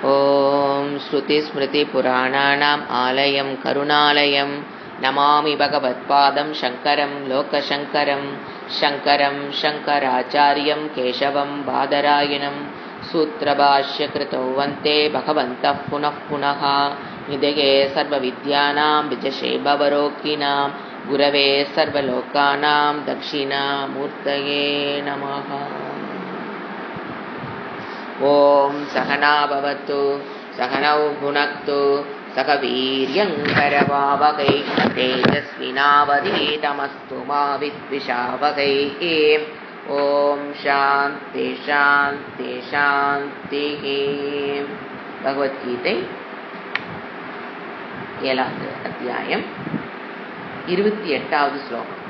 ॐ श्रुतिस्मृतिपुराणानाम् आलयं करुणालयं नमामि भगवत्पादं शङ्करं लोकशङ्करं शङ्करं शङ्कराचार्यं केशवं बादरायणं सूत्रभाष्यकृतौ वन्दे भगवन्तः पुनः पुनः निधये सर्वविद्यानां विजशे भवरोगिणां गुरवे सर्वलोकानां दक्षिणामूर्तये नमः। ॐ सहना भवतु सहनौ भुनक्तु सह वीर्यङ्करवावहै तेजस्विनावधीतमस्तु मा विद्विषावहै। ॐ शान्ति शान्ति शान्तिः। भगवद्गीதை 7வது அத்தியாயம் 28வது ஸ்லோகம்.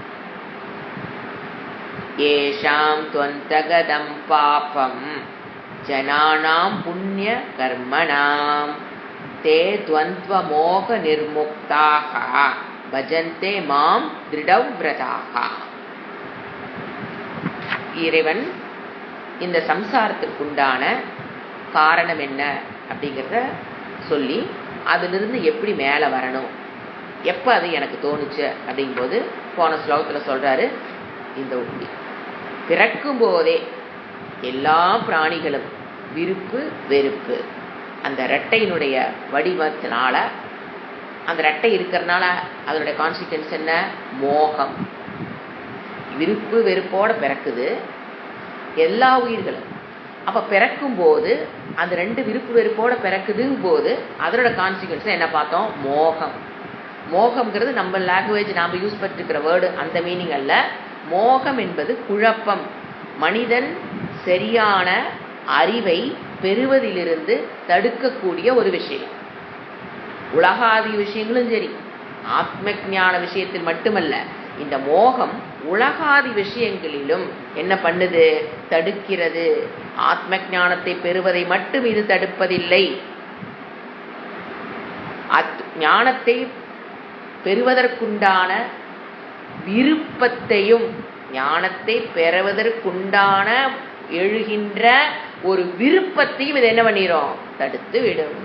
येषां त्वन्तगतं पापं जनानां पुण्य कर्मणां ते द्वन्द्वमोह निर्मुक्ताः भजन्ते मां दृढव्रताः. இறைவன் இந்த சம்சாரத்திற்குண்டான காரணம் என்ன அப்படிங்கிறத சொல்லி அதிலிருந்து எப்படி மேலே வரணும், எப்போ அது எனக்கு தோணுச்சு அப்படிங்கும்போது போன ஸ்லோகத்தில் சொல்கிறாரு, இந்த பிறக்கும் போதே எல்லா பிராணிகளும் விருப்பு வெறுப்பு அந்த ரெட்டையினுடைய வடிவத்தினால, அந்த ரெட்டை இருக்கிறதுனால அதனுடைய கான்சிக்வன்ஸ் என்ன, மோகம். விருப்பு வெறுப்போட பிறக்குது எல்லா உயிர்களும். அப்போ பிறக்கும் போது அந்த ரெண்டு விருப்பு வெறுப்போட பிறக்குதுங்கும் போது அதனோட கான்சிக்வன்ஸ் என்ன பார்த்தோம், மோகம். மோகம்ங்கிறது நம்ம லாங்குவேஜ் நாம் யூஸ் பண்ணிருக்கிற வேர்டு அந்த மீனிங் அல்ல. மோகம் என்பது குழப்பம், மனிதன் சரியான அறிவை பெறுவதிலிருந்து தடுக்கக்கூடிய ஒரு விஷயம். உலகாதி விஷயங்களும் சரி, ஆத்ம ஞான விஷயத்தில் மட்டுமல்ல, இந்த மோகம் உலகாதி விஷயங்களிலும் என்ன பண்ணுது, தடுக்கிறது. ஆத்ம ஞானத்தை பெறுவதை மட்டும் இது தடுப்பதில்லை, ஞானத்தை பெறுவதற்குண்டான விருப்பத்தையும், ஞானத்தை பெறுவதற்குண்டான எழுகின்ற ஒரு விருப்பத்தையும் இது என்ன பண்ணிரும், தடுத்து விடும்.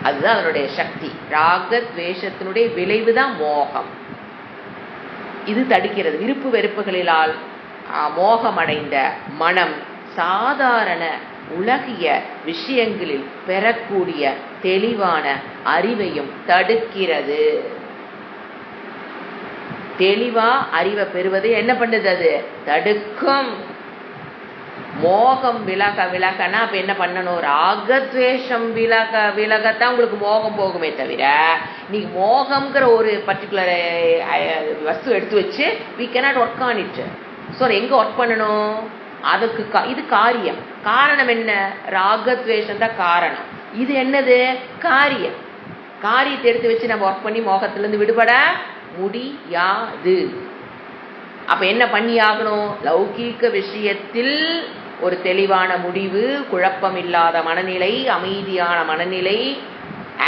அதுதான் அதனுடைய சக்தி. ராக துவேஷத்தினுடைய விளைவுதான் மோகம். இது தடுக்கிறது. விருப்பு வெறுப்புகளிலால் மோகமடைந்த மனம் சாதாரண உலகிய விஷயங்களில் பெறக்கூடிய தெளிவான அறிவையும் தடுக்கிறது. தெளிவா அறிவை பெறுவதை என்ன பண்ணுது, அது தடுக்கும். மோகம் விலக விலகனா அப்ப என்ன பண்ணணும், ராகத்வேஷம் விலக விலகத்தான் உங்களுக்கு மோகம் போகுமே தவிர, நீங்க மோகம்ங்கிற ஒரு பர்டிகுலர் வஸ்து எடுத்து வச்சு we cannot work on it. So எங்க ஒர்க் பண்ணணும், அதுக்கு இது காரியம். காரணம் என்ன, ராகத்வேஷம் தான் காரணம். இது என்னது, காரியம். காரியத்தை எடுத்து வச்சு நம்ம ஒர்க் பண்ணி மோகத்திலிருந்து விடுபட முடியாது. அப்ப என்ன பண்ணி ஆகணும், லௌகீக விஷயத்தில் ஒரு தெளிவான முடிவு, குழப்பம் இல்லாத மனநிலை, அமைதியான மனநிலை,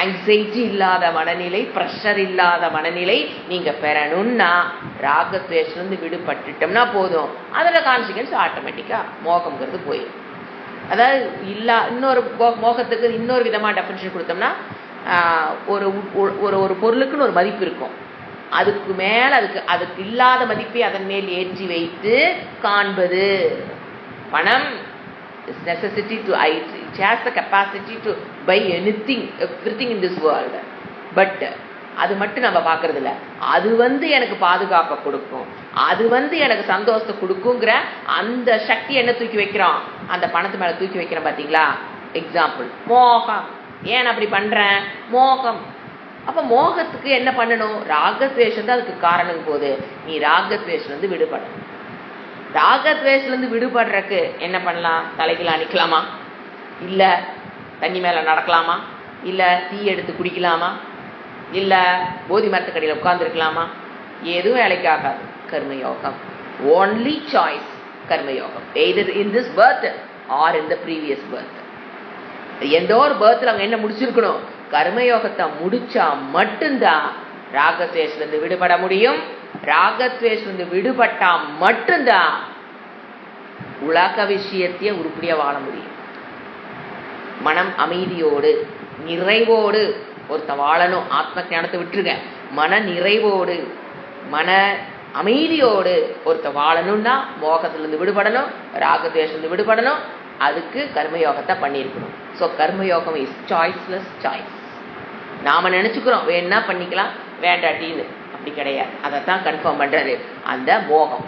ஆங்ஸைட்டி இல்லாத மனநிலை, ப்ரெஷர் இல்லாத மனநிலை நீங்க பெறணும்னா ராகத்வேஷிலிருந்து விடுபட்டுட்டோம்னா போதும். அதோட கான்சிக்வன்ஸ் ஆட்டோமேட்டிக்கா மோகம்ங்கிறது போயிடும். அதாவது இன்னொரு மோகத்துக்கு இன்னொரு விதமா டெஃபினிஷன் கொடுத்தோம்னா, ஒரு ஒரு பொருளுக்குன்னு ஒரு மதிப்பு இருக்கும், அதுக்கு மேல அதுக்கு இல்லாத மதிப்பை அதன் மேல் ஏற்றி வைத்து காண்பது. பணம் is necessity to it has the capacity to buy everything in this world, but அது மட்டும் நம்ம பார்க்கறது இல்ல. அது எனக்கு பாதுகாப்பை கொடுக்கும், அது எனக்கு சந்தோஷத்தை கொடுக்குங்கிற அந்த சக்தி என்ன தூக்கி வைக்கிறோம், அந்த பணத்து மேல தூக்கி வைக்கிறோம். பாத்தீங்களா, எக்ஸாம்பிள் மோகம். ஏன் அப்படி பண்றேன், மோகம். அப்ப மோகத்துக்கு என்ன பண்ணணும், ராகத்வேஷம் தான் அதுக்கு காரணம். போது நீ ராகத்வேஷம் விடுபடணும். ராகத்வேஷம் விடுபடுறதுக்கு என்ன பண்ணலாம், தலைகளை அணிக்கலாமா, இல்ல தண்ணி மேல நடக்கலாமா, இல்ல தீ எடுத்து குடிக்கலாமா, இல்ல போதி மரத்துக்கடியில் உட்கார்ந்து இருக்கலாமா, எதுவும் வேலைக்கு ஆகாது. கர்மயோகம் only choice. கர்மயோகம் either in this birth or in the previous birth. எந்த ஒரு பர்த்ல அவங்க என்ன முடிச்சிருக்கணும், கர்மயோகத்தை முடிச்சா மட்டும்தான் ராகத்வேஷிலிருந்து விடுபட முடியும். ராகத்வேஷிலிருந்து விடுபட்டா மட்டும்தான் உலக விஷயத்தையே உருப்படியா வாழ முடியும். மனம் அமைதியோடு நிறைவோடு ஒருத்த வாழணும். ஆத்ம ஞானத்தை விட்டுருங்க, மன நிறைவோடு மன அமைதியோடு ஒருத்த வாழணும்னா மோகத்திலிருந்து விடுபடணும், ராகத்வேஷத்திலிருந்து விடுபடணும். அதுக்கு கர்மயோகத்தை பண்ணியிருக்கணும். ஸோ கர்மயோகம் இஸ் சாய்ஸ்லெஸ் சாய்ஸ். நாம நினைச்சுக்கிறோம் வேணா பண்ணிக்கலாம் வேண்டாட்டின்னு, அப்படி கிடையாது. அதைத்தான் கன்ஃபார்ம் பண்றது அந்த மோகம்.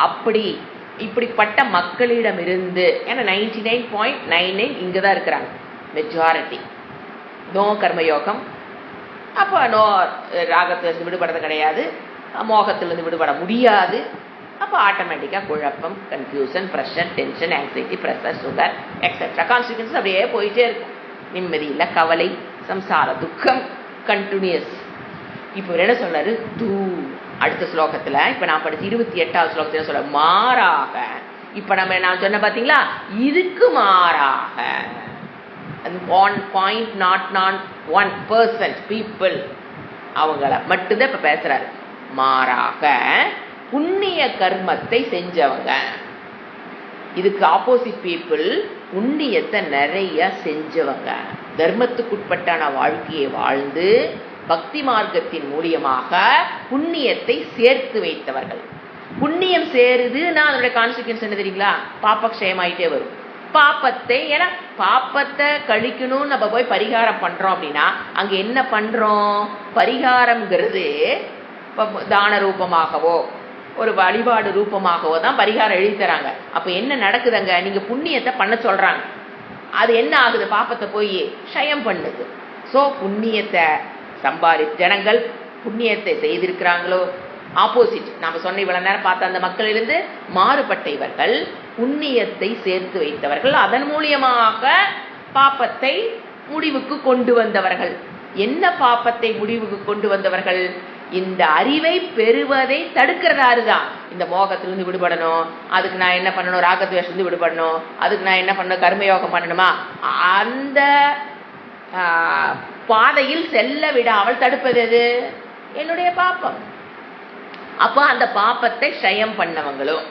இப்படிப்பட்ட மக்களிடமிருந்து, ஏன்னா 99.99 இங்கதான் இருக்கிறாங்க மெஜாரிட்டி, நோ கர்மயோகம். அப்போ நோ ராகத்திலிருந்து விடுபடுறது கிடையாது, மோகத்திலிருந்து விடுபட முடியாது. அப்போ ஆட்டோமேட்டிக்காக குழப்பம், confusion, pressure, tension, anxiety, pressure, sugar etcetera consequences அப்படியே போயிட்டே இருக்கும். நிம்மதி இல்லை, கவலை, சம்சார துக்கம் கண்டினியூஸ். இப்போ என்ன சொல்றாரு அடுத்த ஸ்லோகத்துல, இப்ப நான் படிச்சு 28வது ஸ்லோகத்துல சொல்ல மாறாக, இப்ப நான் சொன்ன பாத்தீங்களா, இதுக்கு மாறாக 1.01% பீப்புள் அவங்கள மட்டும்தான் இப்ப பேசுறாரு. மாறாக புண்ணிய கர்மத்தை செஞ்சவங்க, இதுக்கு ஆப்போசிட் பீப்புள் புண்ணியத்தை நிறைய செஞ்சவங்க, தர்மத்துக்குட்பட்டான வாழ்க்கையை வாழ்ந்து பக்தி மார்க்கத்தின் மூலியமாக புண்ணியத்தை சேர்த்து வைத்தவர்கள். புண்ணியம் சேருதுன்னா அதனுடைய கான்சிக்வன்ஸ் என்ன தெரியுங்களா? பாப்பக்ஷயமாயிட்டே வரும். பாப்பத்தை, ஏன்னா பாப்பத்தை கழிக்கணும்னு நம்ம போய் பரிகாரம் பண்றோம் அப்படின்னா அங்க என்ன பண்றோம்? பரிகாரம்ங்கிறது தான ரூபமாகவோ ஒரு வழிபாடு ரூபமாகவோ தான் பரிகாரம் எழுதி தராங்க. அப்ப என்ன நடக்குதுங்க? நீங்க புண்ணியத்தை பண்ண சொல்றாங்க, அது என்ன ஆகுது? பாப்பத்தை போய் க்ஷயம் பண்ணுது. சோ புண்ணியத்தை ஜனங்கள் புண்ணியத்தை செய்திருக்கிறாங்களோ, ஆப்போசிட் நாம சொன்ன இவ்வளவு நேரம் பார்த்த அந்த மக்களிலிருந்து மாறுபட்ட இவர்கள் புண்ணியத்தை சேர்த்து வைத்தவர்கள், அதன் மூலியமாக பாப்பத்தை முடிவுக்கு கொண்டு வந்தவர்கள். என்ன பாப்பத்தை முடிவுக்கு கொண்டு வந்தவர்கள்? இந்த அறிவை பெறுவதை தடுக்கிறதாருதான். இந்த மோகத்திலிருந்து விடுபடணும், அதுக்கு நான் என்ன பண்ணணும்? ராகத்வேஷத்திலிருந்து விடுபடணும், அதுக்கு நான் என்ன பண்ணணும்? கர்மயோகம் பண்ணணுமா? அந்த பாதையில் செல்ல விடாமல் தடுப்பது எது? என்னுடைய பாப்பம். அப்ப அந்த பாப்பத்தை க்ஷயம் பண்ணவங்களும்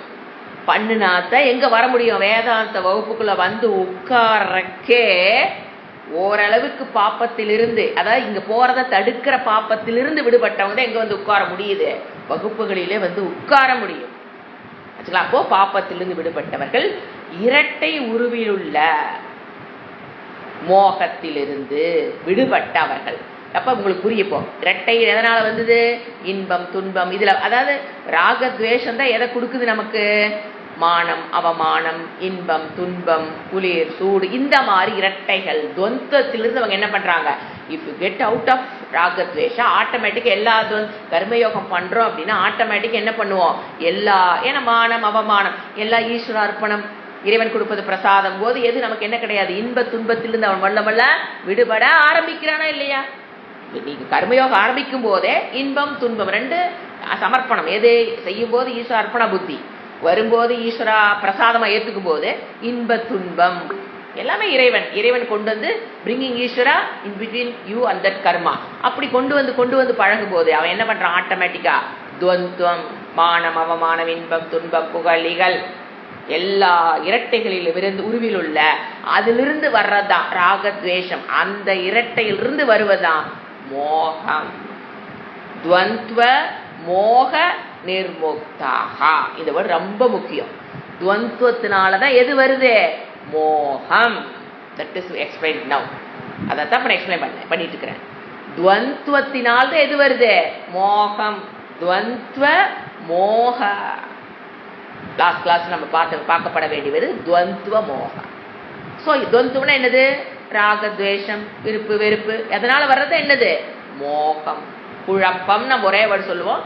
பண்ணுனாத்தான் எங்க வர முடியும்? வேதாந்த வகுப்புக்குள்ள வந்து உட்கார்றக்கே ஓரளவுக்கு பாப்பத்திலிருந்து, அதாவது இங்க போறத தடுக்கிற பாப்பத்திலிருந்து விடுபட்டவங்க எங்க வந்து உட்கார முடியுது? வகுப்புகளிலே வந்து உட்கார முடியும். அப்போ பாப்பத்திலிருந்து விடுபட்டவர்கள் இரட்டை உருவிலுள்ள மோகத்திலிருந்து விடுபட்டவர்கள். அப்ப உங்களுக்கு புரியப்போ இரட்டை எதனால வந்தது? இன்பம் துன்பம். இதுல அதாவது ராகத்வேஷம் தான் எதை கொடுக்குது நமக்கு? மானம் அவமானம், இன்பம் துன்பம், குளிர் சூடு, இந்த மாதிரி இரட்டைகள் துவந்தத்திலிருந்து அவங்க என்ன பண்றாங்க? If you get out of ராகத்வேஷா ஆட்டோமேட்டிக்கா எல்லா கர்மயோகம் பண்றோம் அப்படின்னா ஆட்டோமேட்டிக்கா என்ன பண்ணுவோம்? ஏன்னா மானம் அவமானம் எல்லாம் ஈஸ்வர அர்ப்பணம், இறைவன் கொடுப்பது பிரசாதம் போது எது நமக்கு என்ன கிடையாது? இன்ப துன்பத்திலிருந்து அவன் வல்ல விடுபட ஆரம்பிக்கிறானா இல்லையா? நீங்க கர்மயோகம் ஆரம்பிக்கும் போதே இன்பம் துன்பம் ரெண்டு சமர்ப்பணம், எது செய்யும் போது ஈஸ்வர அர்ப்பண புத்தி வரும்போது ஈஸ்வரா பிரசாதமா ஏத்துக்கும் போது இன்ப துன்பம் எல்லாமே இறைவன் கொண்டு வந்து bringing Ishwara in between you and that karma. அப்படி கொண்டு வந்து பழகும் போது அவன் என்ன பண்றான்? ஆட்டோமேட்டிக்கா துவந்துவம், மானம் அவமானம், இன்பம் துன்பம், புகழிகள் எல்லா இரட்டைகளில் இருந்து உருவில் உள்ள அதிலிருந்து வர்றதுதான் ராகத்வேஷம். அந்த இரட்டையிலிருந்து வருவதுதான் மோகம். துவந்த்வ மோக நிர்முக்தாக. இந்த வேர்டு ரொம்ப முக்கியம். துவந்துவத்தினாலதான் எது வருது? மோகம். That is explain now. அதான் நான் எக்ஸ்பிளைன் பண்ணிட்டு இருக்கிறேன். துவந்துவத்தினால்தான் எது வருது? மோகம். துவந்த்வ மோக. லாஸ்ட் கிளாஸ் நம்ம பார்க்கப்பட வேண்டியது துவந்துவ மோகம். சோ துவந்துவம்னா என்னது? ராகத்வேஷம், விருப்பு வெறுப்பு, எதனால வர்றது என்னது? மோகம், குழப்பம். நம்ம ஒரே வேர்டு சொல்லுவோம்.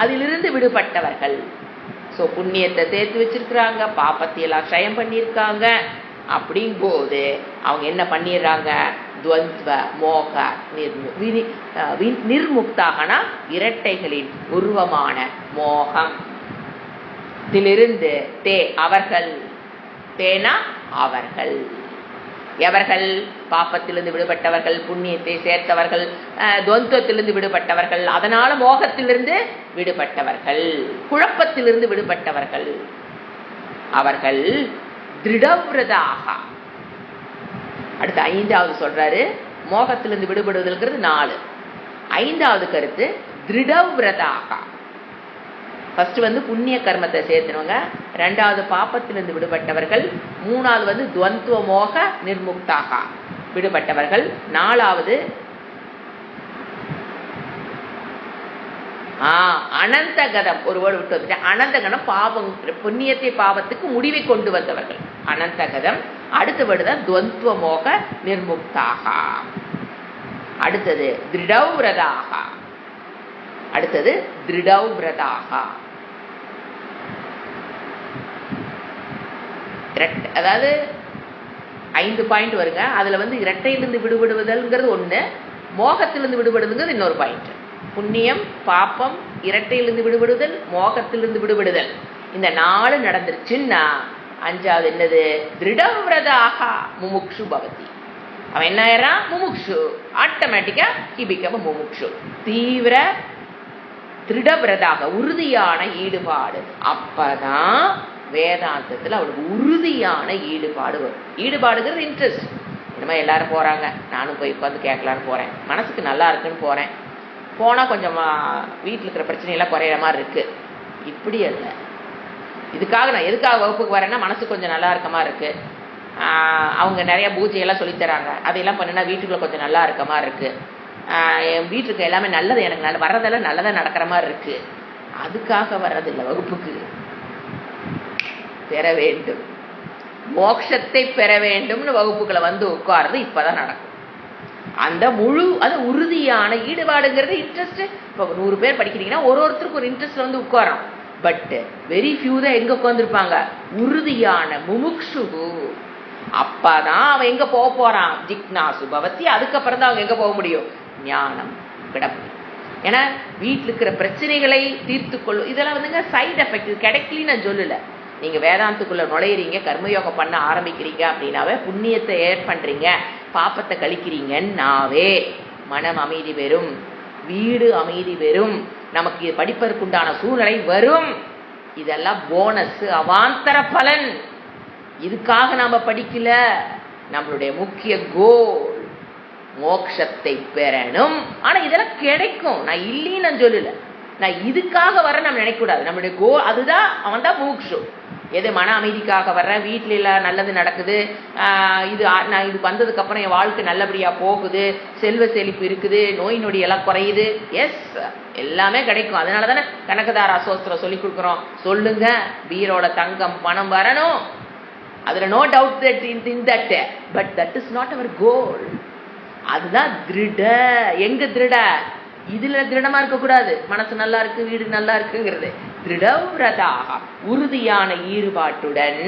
அதிலிருந்து விடுபட்டவர்கள். சோ புண்ணியத்தை சேர்த்து வச்சிருக்கிறாங்க, பாப்பத்தை எல்லாம் க்ஷயம் பண்ணியிருக்காங்க. அப்படின் போது அவங்க என்ன பண்ணிடுறாங்க? துவந்த்வ மோக நிர்முக்தாகனா இரட்டைகளின் உருவமான மோகம் இதிலிருந்து அவர்கள் அவர்கள் எவர்கள்? பாப்பத்திலிருந்து விடுபட்டவர்கள், புண்ணியத்தை சேர்த்தவர்கள், துவந்தத்திலிருந்து விடுபட்டவர்கள், அதனால மோகத்திலிருந்து விடுபட்டவர்கள், குழப்பத்திலிருந்து விடுபட்டவர்கள். அவர்கள் திருடவிரதாக அடுத்து 5வது சொல்றாரு, மோகத்திலிருந்து விடுபடுவதுங்கிறது 4. 5வது கருத்து திருடவ்ரதாக. ஃபர்ஸ்ட் புண்ணிய கர்மத்தை சேர்த்துனவங்க, 2வது பாப்பத்திலிருந்து விடுபட்டவர்கள், 3வது துவந்துவ மோக நிர்முக்தாக விடுபட்டவர்கள், 4வது அனந்தகதம். ஒரு வேர்டு விட்டு வந்துட்டேன். அனந்தகதம் பாவம், புண்ணியத்தை பாவத்துக்கு முடிவை கொண்டு வந்தவர்கள் அனந்தகதம். அடுத்த வேர்டு தான் துவந்துவ மோக நிர்முக்தாக. அடுத்தது திருடவ்ரதாக. அடுத்தது திருடவ்ரதாக. அதாவது 5 பாயிண்ட் வருங்க. அதுல இரட்டையிலிருந்து விடுபடுவதல்ங்கிறது 1, மோகத்திலிருந்து விடுபடுதுங்கிறது இன்னொரு பாயிண்ட். புண்ணியம், பாப்பம், இரட்டையிலிருந்து விடுபடுதல், மோகத்திலிருந்து விடுபடுதல், இந்த 4 நடந்துருச்சுன்னா 5வது என்னது? திருடவ்ரதாக முமுக்ஷு பவதி. அவன் என்ன ஆயிடுறான்? முமுக்ஷு. ஆட்டோமேட்டிக்கா ஹி பிகம் முமுக்ஷு. தீவிர திருடவ்ரதாக, உறுதியான ஈடுபாடு. அப்பதான் வேதாந்தத்தில் அவளுக்கு உறுதியான ஈடுபாடு வரும். ஈடுபாடுங்கிறது இன்ட்ரெஸ்ட். இனிமே எல்லாரும் போறாங்க, நானும் போய் உட்காந்து கேட்கலான்னு போறேன், மனசுக்கு நல்லா இருக்குன்னு போறேன். போனா கொஞ்சம் வீட்டில் இருக்கிற பிரச்சனையெல்லாம் குறையிற மாதிரி இருக்கு. இப்படி அல்ல. இதுக்காக நான் எதுக்காக வகுப்புக்கு வரேன்னா, மனசு கொஞ்சம் நல்லா இருக்க மாதிரி இருக்கு. அவங்க நிறைய பூஜையெல்லாம் சொல்லித்தராங்க, அதையெல்லாம் பண்ணினா வீட்டுக்குள்ள கொஞ்சம் நல்லா இருக்க மாதிரி இருக்கு. என் வீட்டுக்கு எல்லாமே நல்லது, எனக்கு வர்றதெல்லாம் நல்லதாக நடக்கிற மாதிரி இருக்கு. அதுக்காக வர்றதில்லை வகுப்புக்கு. பெற வேண்டும், மோட்சத்தை பெற வேண்டும்னு வகுப்புகளை உட்கார்றது இப்பதான் நடக்கும். அந்த அது உறுதியான ஈடுபாடுங்கிறது இன்ட்ரெஸ்ட். இப்போ 100 பேர் படிக்கிறீங்கன்னா ஒருத்தருக்கு ஒரு இன்ட்ரெஸ்ட் உட்காரோம். பட் வெரி ஃபியூ தான் எங்க உட்கார்ந்துருப்பாங்க? உறுதியான முமுக்ஷு. அப்பதான் அவன் எங்க போக போறான்? ஜிக்னாசு பவதி. அதுக்கப்புறம் தான் அவங்க எங்க போக முடியும்? ஞானம் விட முடியும். ஏன்னா வீட்டில் இருக்கிற பிரச்சனைகளை தீர்த்து கொள்ளும். இதெல்லாம் சைடு எஃபெக்ட் கிடைக்கலன்னு நான் சொல்லல. நீங்க வேதாந்தத்துக்குள்ள நுழையிறீங்க, கர்மயோகம் பண்ண ஆரம்பிக்கிறீங்க அப்படின்னாவே, புண்ணியத்தை ஏட் பண்றீங்க, பாப்பத்தை கழிக்கிறீங்கன்னாவே மனம் அமைதி பெறும், வீடு அமைதி பெறும், நமக்கு படிப்பதற்குண்டான சூழ்நிலை வரும். இதெல்லாம் போனஸ், அவாந்தர பலன். இதுக்காக நாம படிக்கல. நம்மளுடைய முக்கிய கோல் மோட்சத்தை பெறணும். ஆனா இதெல்லாம் கிடைக்கும், நான் இல்லைன்னு நான் சொல்லல. நான் இதுக்காக வர நம்ம நினைக்கக்கூடாது. நம்மளுடைய கோல் அதுதான். அவன் தான் மூக்ஷு. எது மன அமைதிக்காக வர்றேன், வீட்டில எல்லாம் நல்லது நடக்குது, நான் இது வந்ததுக்கு அப்புறம் என் வாழ்க்கை நல்லபடியா போகுது, செல்வ செழிப்பு இருக்குது, நோய் நொடி எல்லாம் குறையுது. எஸ், எல்லாமே கிடைக்கும். அதனால தானே கனகதாரா சோஸ்திரம் சொல்லி கொடுக்குறோம். சொல்லுங்க, பீரோட தங்கம் பணம் வரணும். அதுல no doubt that in that, but that is not our goal. அதுதான் திருட. எங்க திருட? இதுல திருடமா இருக்க கூடாது. மனசு நல்லா இருக்கு, வீடு நல்லா இருக்குங்கிறது. திருடவ்ரதாக, உறுதியான ஈடுபாட்டுடன்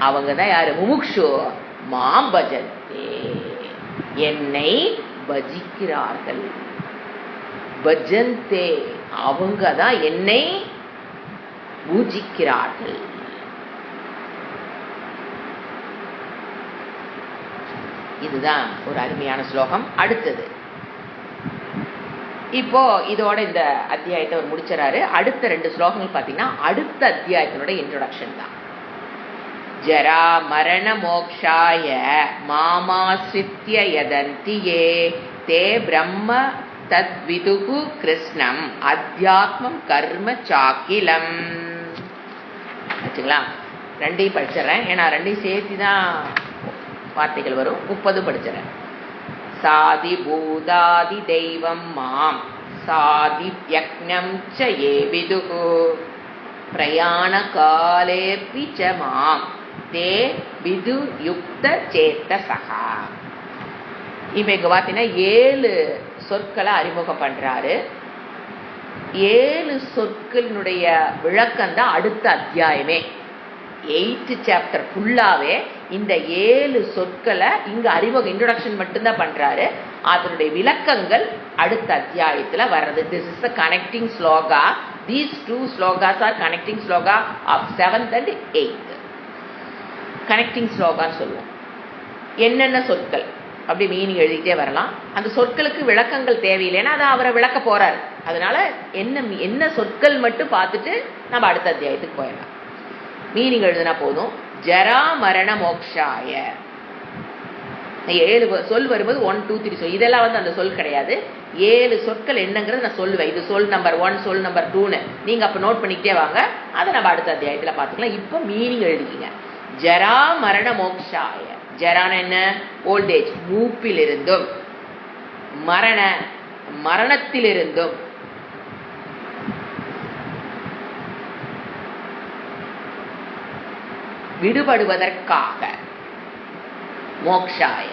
அவங்க தான் யாரு? முமுக்ஷு. மாம் பஜந்தே, என்னை பஜிக்கிறார்கள். பஜந்தே, அவங்க தான் என்னை பூஜிக்கிறார்கள். இதுதான் ஒரு அருமையான ஸ்லோகம். அடுத்தது இப்போ இதோட இந்த அத்தியாயத்தை அவர் முடிச்சாரு. அடுத்த 2 ஸ்லோகங்கள் பார்த்தீங்கன்னா அடுத்த அத்தியாயத்தினோட இன்ட்ரோடக்ஷன் தான். ஜரா மரண மோக்ஷாய மாமாஸ்ரித்ய யதந்தி யே தே பிரம்ம தத்விதுகு கிருஷ்ணம் அத்தியாத்மம் கர்ம சாக்கிலம். ஆச்சுங்களா? 2ஐயும் படிச்சிடறேன், ஏன்னா 2ஐயும் சேர்த்து தான் வார்த்தைகள் வரும். 30 படிச்சிடறேன். சாதி பூதாதி தெய்வம் மாம் சாதி யக்ஞம் ச யே விதுகு பிரயாண காலேபி ச மாம் தே விது யுக்த சேத்தசகா. இப்ப இங்க பார்த்தீங்கன்னா 7 சொற்களை அறிமுகம் பண்றாரு. 7 சொற்களினுடைய விளக்கம் தான் அடுத்த அத்தியாயமே. 8th சாப்டர் ஃபுல்லாவே இந்த 7 சொற்களை இங்க அறிமுக இன்ட்ரோடக்ஷன் மட்டும்தான் பண்றாரு. அதனுடைய விளக்கங்கள் அடுத்த அத்தியாயத்துல வர்றது. This is the connecting shloka. These 2 shlokas are connecting shloka of 7th and 8th. Connecting ஸ்லோகான்னு சொல்லுவோம். என்னென்ன சொற்கள் அப்படி மீனிங் எழுதிட்டே வரலாம். அந்த சொற்களுக்கு விளக்கங்கள் தேவையில்லைன்னா அதை அவரை விளக்க போறாரு. அதனால என்ன சொற்கள் மட்டும் பார்த்துட்டு நம்ம அடுத்த அத்தியாயத்துக்கு போயிடலாம். மீனிங் எழுதுனா போதும். ஜரா மரண மோக்ஷாய, 7 சொல் வரும்போது 1 2 3 சொல், இதெல்லாம் வந்து அந்த சொல் கிடையாது. 7 சொற்கள் என்னங்கிறது நான் சொல்லுவேன். இது சொல் நம்பர் 1, சொல் நம்பர் 2ன்னு நீங்க அப்ப நோட் பண்ணிக்கிட்டே வாங்க. அதை நம்ம அடுத்த அத்தியாயத்துல பார்த்துக்கலாம். இப்போ மீனிங் எழுதிக்கிங்க. ஜரா மரண மோக்ஷாய. ஜரான என்ன? ஓல்டேஜ், மூப்பிலிருந்தும். மரணத்திலிருந்தும். விடுபடுவதற்காக. மோக்ஷாய.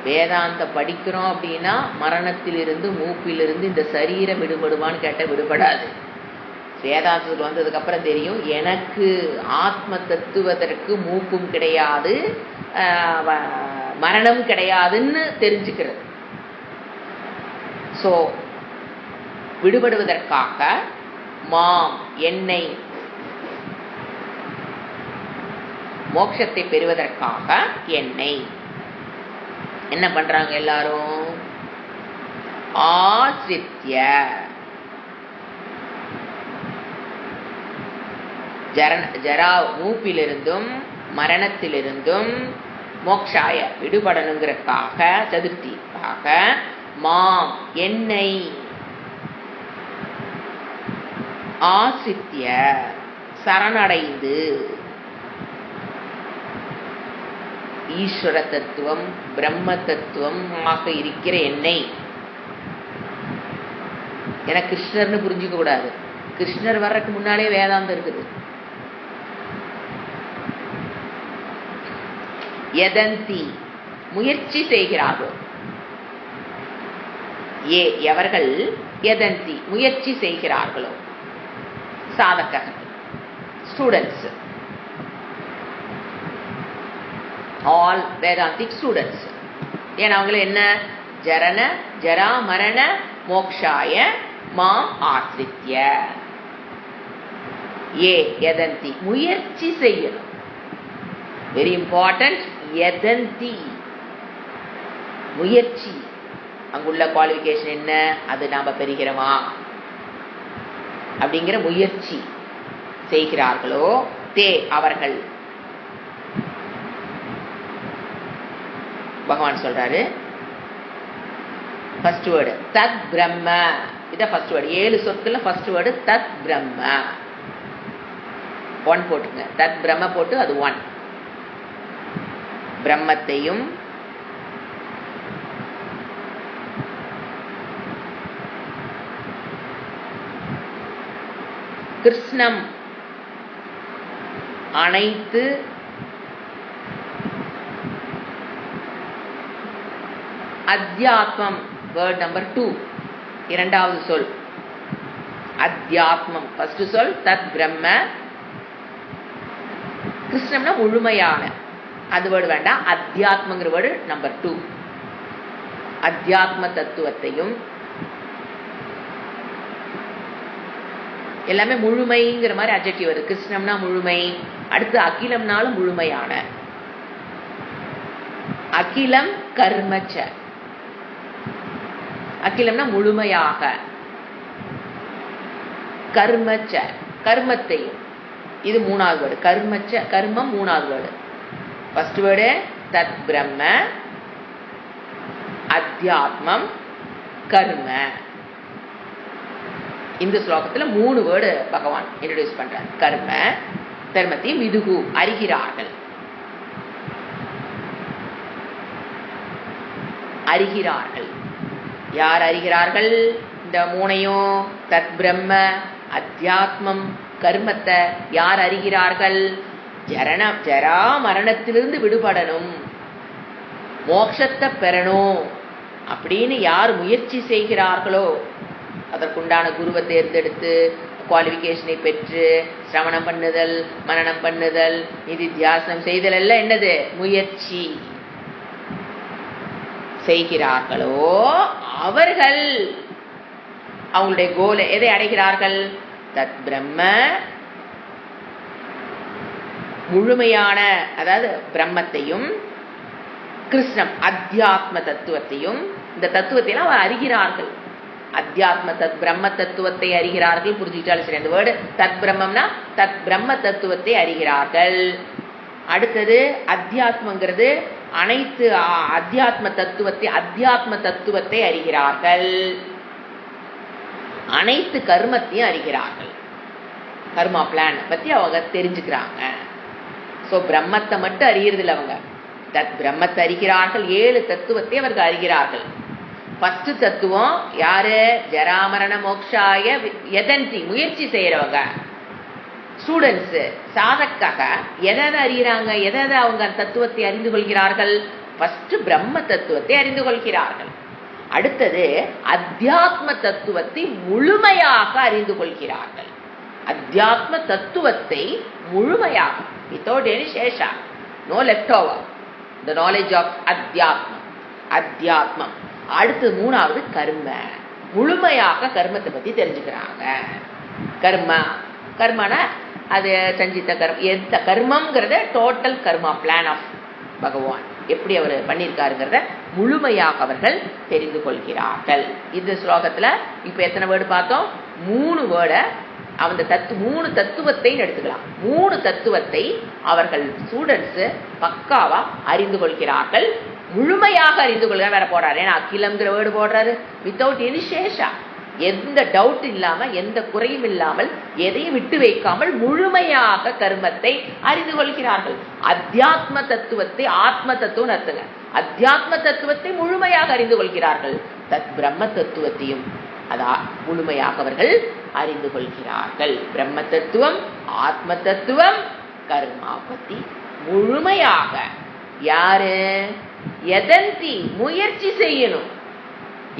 வேதாந்த படிக்கிறோம் அப்படின்னா மரணத்திலிருந்து மூப்பிலிருந்து இந்த சரீரம் விடுபடுவான்னு கேட்ட விடுபடாது. வேதாந்தத்துக்கு வந்ததுக்கு அப்புறம் தெரியும் எனக்கு ஆத்ம தத்துவதற்கு மூப்பும் கிடையாது, மரணம் கிடையாதுன்னு தெரிஞ்சுக்கிறது. ஸோ விடுபடுவதற்காக மாம் என்னை, மோட்சத்தை பெறுவதற்காக என்னை என்ன பண்றாங்க எல்லாரும்? ஆசித்ய. ஜரா மூப்பிலிருந்தும் மரணத்திலிருந்தும் மோக்ஷாய விடுபடணுங்கிறதுக்காக, சதுர்த்திக்காக மாம் என்னை, ஆசித்ய சரணடைந்து, ஈஸ்வர தத்துவம் பிரம்ம தத்துவம் ஆக இருக்கிற என்னை. எனக்கு கிருஷ்ணர்னு புரிஞ்சுக்க கூடாது. கிருஷ்ணர் வர்றதுக்கு முன்னாலே வேதாந்தம் இருக்குது. யதந்தி முயற்சி செய்கிறார்கள். எவர்கள் யதந்தி முயற்சி செய்கிறார்களோ, சாதகர்கள், ஸ்டூடெண்ட்ஸ், ஆல் வேதாந்திக் ஸ்டூடெண்ட்ஸ். ஏன்னா அவங்கள என்ன? ஜரா மரண மோக்ஷாய மாம் ஆசித்ய. யதந்தி முயற்சி செய்யணும். Very important. யதந்தி முயற்சி. அங்குள்ள குவாலிஃபிகேஷன் என்ன? அது நாம பெறுகிறோமா அப்படிங்கிற முயற்சி செய்கிறார்களோ, அவர்கள். பகவான் சொல்றாரு ஃபர்ஸ்ட் வேர்டு தத் பிரம்ம. இதான் ஃபர்ஸ்ட் வேர்டு. 7 சொற்கள்ல ஃபர்ஸ்ட் வேர்டு தத் பிரம்ம. 1 போட்டுங்க. தத் பிரம்ம போட்டு அது 1. பிரம்மத்தையும் கிருஷ்ணம் அனைத்து அத்தியாத்மம் வேர்ட் நம்பர் 2 இரண்டாவது சொல் அத்தியாத்மம். ஃபர்ஸ்ட் சொல் தத் பிரம்ம. கிருஷ்ணம்னா முழுமையான, அது வேர்டு வேண்டாம். அத்தியாத்மங்கிற வேர்டு நம்பர் 2. அத்தியாத்ம தத்துவத்தையும் எல்லாமே முழுமைங்கிற மாதிரி அட்ஜெக்டிவ் வருது. கிருஷ்ணம்னா முழுமை. அடுத்து அகிலம்னாலும் முழுமையான. அகிலம் கர்மச்ச. அகிலம்னா முழுமையாக. கர்மச்ச கர்மத்தையும். இது 3வது வேர்டு. கர்மச்ச கர்மம் 3வது வேர்டு. ஃபர்ஸ்ட் வேர்டு தத் பிரம்ம, அத்தியாத்மம், கர்ம. இந்த ஸ்லோகத்துல 3 வேர்டு பகவான் இன்ட்ரோடியூஸ் பண்றார். கர்ம, தர்மத்தையும் விதுகு அறிகிறார்கள். அறிகிறார்கள். யார் அறிகிறார்கள்? இந்த 3ஐயும் தத் பிரம்ம, அத்தியாத்மம், கர்மத்தை யார் அறிகிறார்கள்? ஜரா மரணத்திலிருந்து விடுபடணும், மோட்சத்தை பெறணும் அப்படின்னு யார் முயற்சி செய்கிறார்களோ, அதற்குண்டான குருவை தேர்ந்தெடுத்து குவாலிஃபிகேஷனை பெற்று சிரவணம் பண்ணுதல், மனனம் பண்ணுதல், நிதித்தியாசனம் செய்தல் எல்லாம் என்னது? முயற்சி செய்கிறார்களோ அவர்கள் அவங்களுடைய கோலை எதை அடைகிறார்கள்? தத் பிரம்ம, முழுமையான, அதாவது பிரம்மத்தையும் கிருஷ்ணம் அத்தியாத்ம தத்துவத்தையும், இந்த தத்துவத்தை அவர் அறிகிறார்கள். அத்தியாத்ம பிரம்ம தத்துவத்தை அறிகிறார்கள். புரிஞ்சுக்கிட்டாலும் சரி. அந்த வேர்டு தத் பிரம்மம்னா தத் பிரம்ம தத்துவத்தை அறிகிறார்கள். அடுத்தது அத்தியாத்மங்கிறது அனைத்து அத்தியாத்ம தத்துவத்தை அறிகிறார்கள். அனைத்து கர்மத்தையும் அறிகிறார்கள். கர்மா பிளான் பத்தி அவங்க தெரிஞ்சுக்கிறாங்க. ஸோ பிரம்மத்தை மட்டும் அறியறதில்லை அவங்க, தத் பிரம்மத்தை அறிகிறார்கள். 7 தத்துவத்தை அவர்கள் அறிகிறார்கள். ஃபர்ஸ்ட் தத்துவம் யாரு? ஜராமரண மோக்ஷாய யதந்தி, முயற்சி செய்யறவங்க ஸ்டூடெண்ட்ஸ். சாதக்காக எதை அறிகிறாங்க? எதை அவங்க தத்துவத்தை அறிந்து கொள்கிறார்கள்? ஃபர்ஸ்ட் பிரம்ம தத்துவத்தை அறிந்து கொள்கிறார்கள். அடுத்தது அத்தியாத்ம தத்துவத்தை முழுமையாக அறிந்து கொள்கிறார்கள். அத்தியாத்ம தத்துவத்தை முழுமையாக, without any shesha, no leftover, the knowledge of அத்தியாத்மம். அடுத்து 3வது கர்ம, முழுமையாக கர்மத்தை பத்தி தெரிஞ்சுக்கிறாங்க. கர்மனா அது சஞ்சித்த கர்மம். எந்த கர்மம்ங்கிறத டோட்டல் கர்மா பிளான் ஆஃப் பகவான் எப்படி அவர் பண்ணியிருக்காருங்கிறத முழுமையாக அவர்கள் தெரிந்து கொள்கிறார்கள். இந்த ஸ்லோகத்துல இப்ப எத்தனை வேர்டு பார்த்தோம்? 3 வேர்டை அந்த 3 தத்துவத்தை எடுத்துக்கலாம். 3 தத்துவத்தை அவர்கள் ஸ்டூடெண்ட்ஸ் பக்காவா அறிந்து கொள்கிறார்கள், முழுமையாக அறிந்து கொள்கிறார். வேற போடுறாரு, ஏன்னா அகிலம்ங்கிற வேர்டு போடுறாரு. வித்தவுட் எனி சேஷா, எந்த டவுட் இல்லாம, எந்த குறையும் இல்லாமல், எதையும் விட்டு வைக்காமல் முழுமையாக கர்மத்தை அறிந்து கொள்கிறார்கள். அத்தியாத்ம தத்துவத்தை ஆத்ம தத்துவம் அர்த்தங்க. அத்தியாத்ம தத்துவத்தை முழுமையாக அறிந்து கொள்கிறார்கள். தத் பிரம்ம தத்துவத்தையும் முழுமையாக அவர்கள் அறிந்து கொள்கிறார்கள். பிரம்ம தத்துவம், ஆத்ம தத்துவம், கர்மா பத்தி முழுமையாக. யாரு? யதந்தி, முயற்சி செய்யணும்.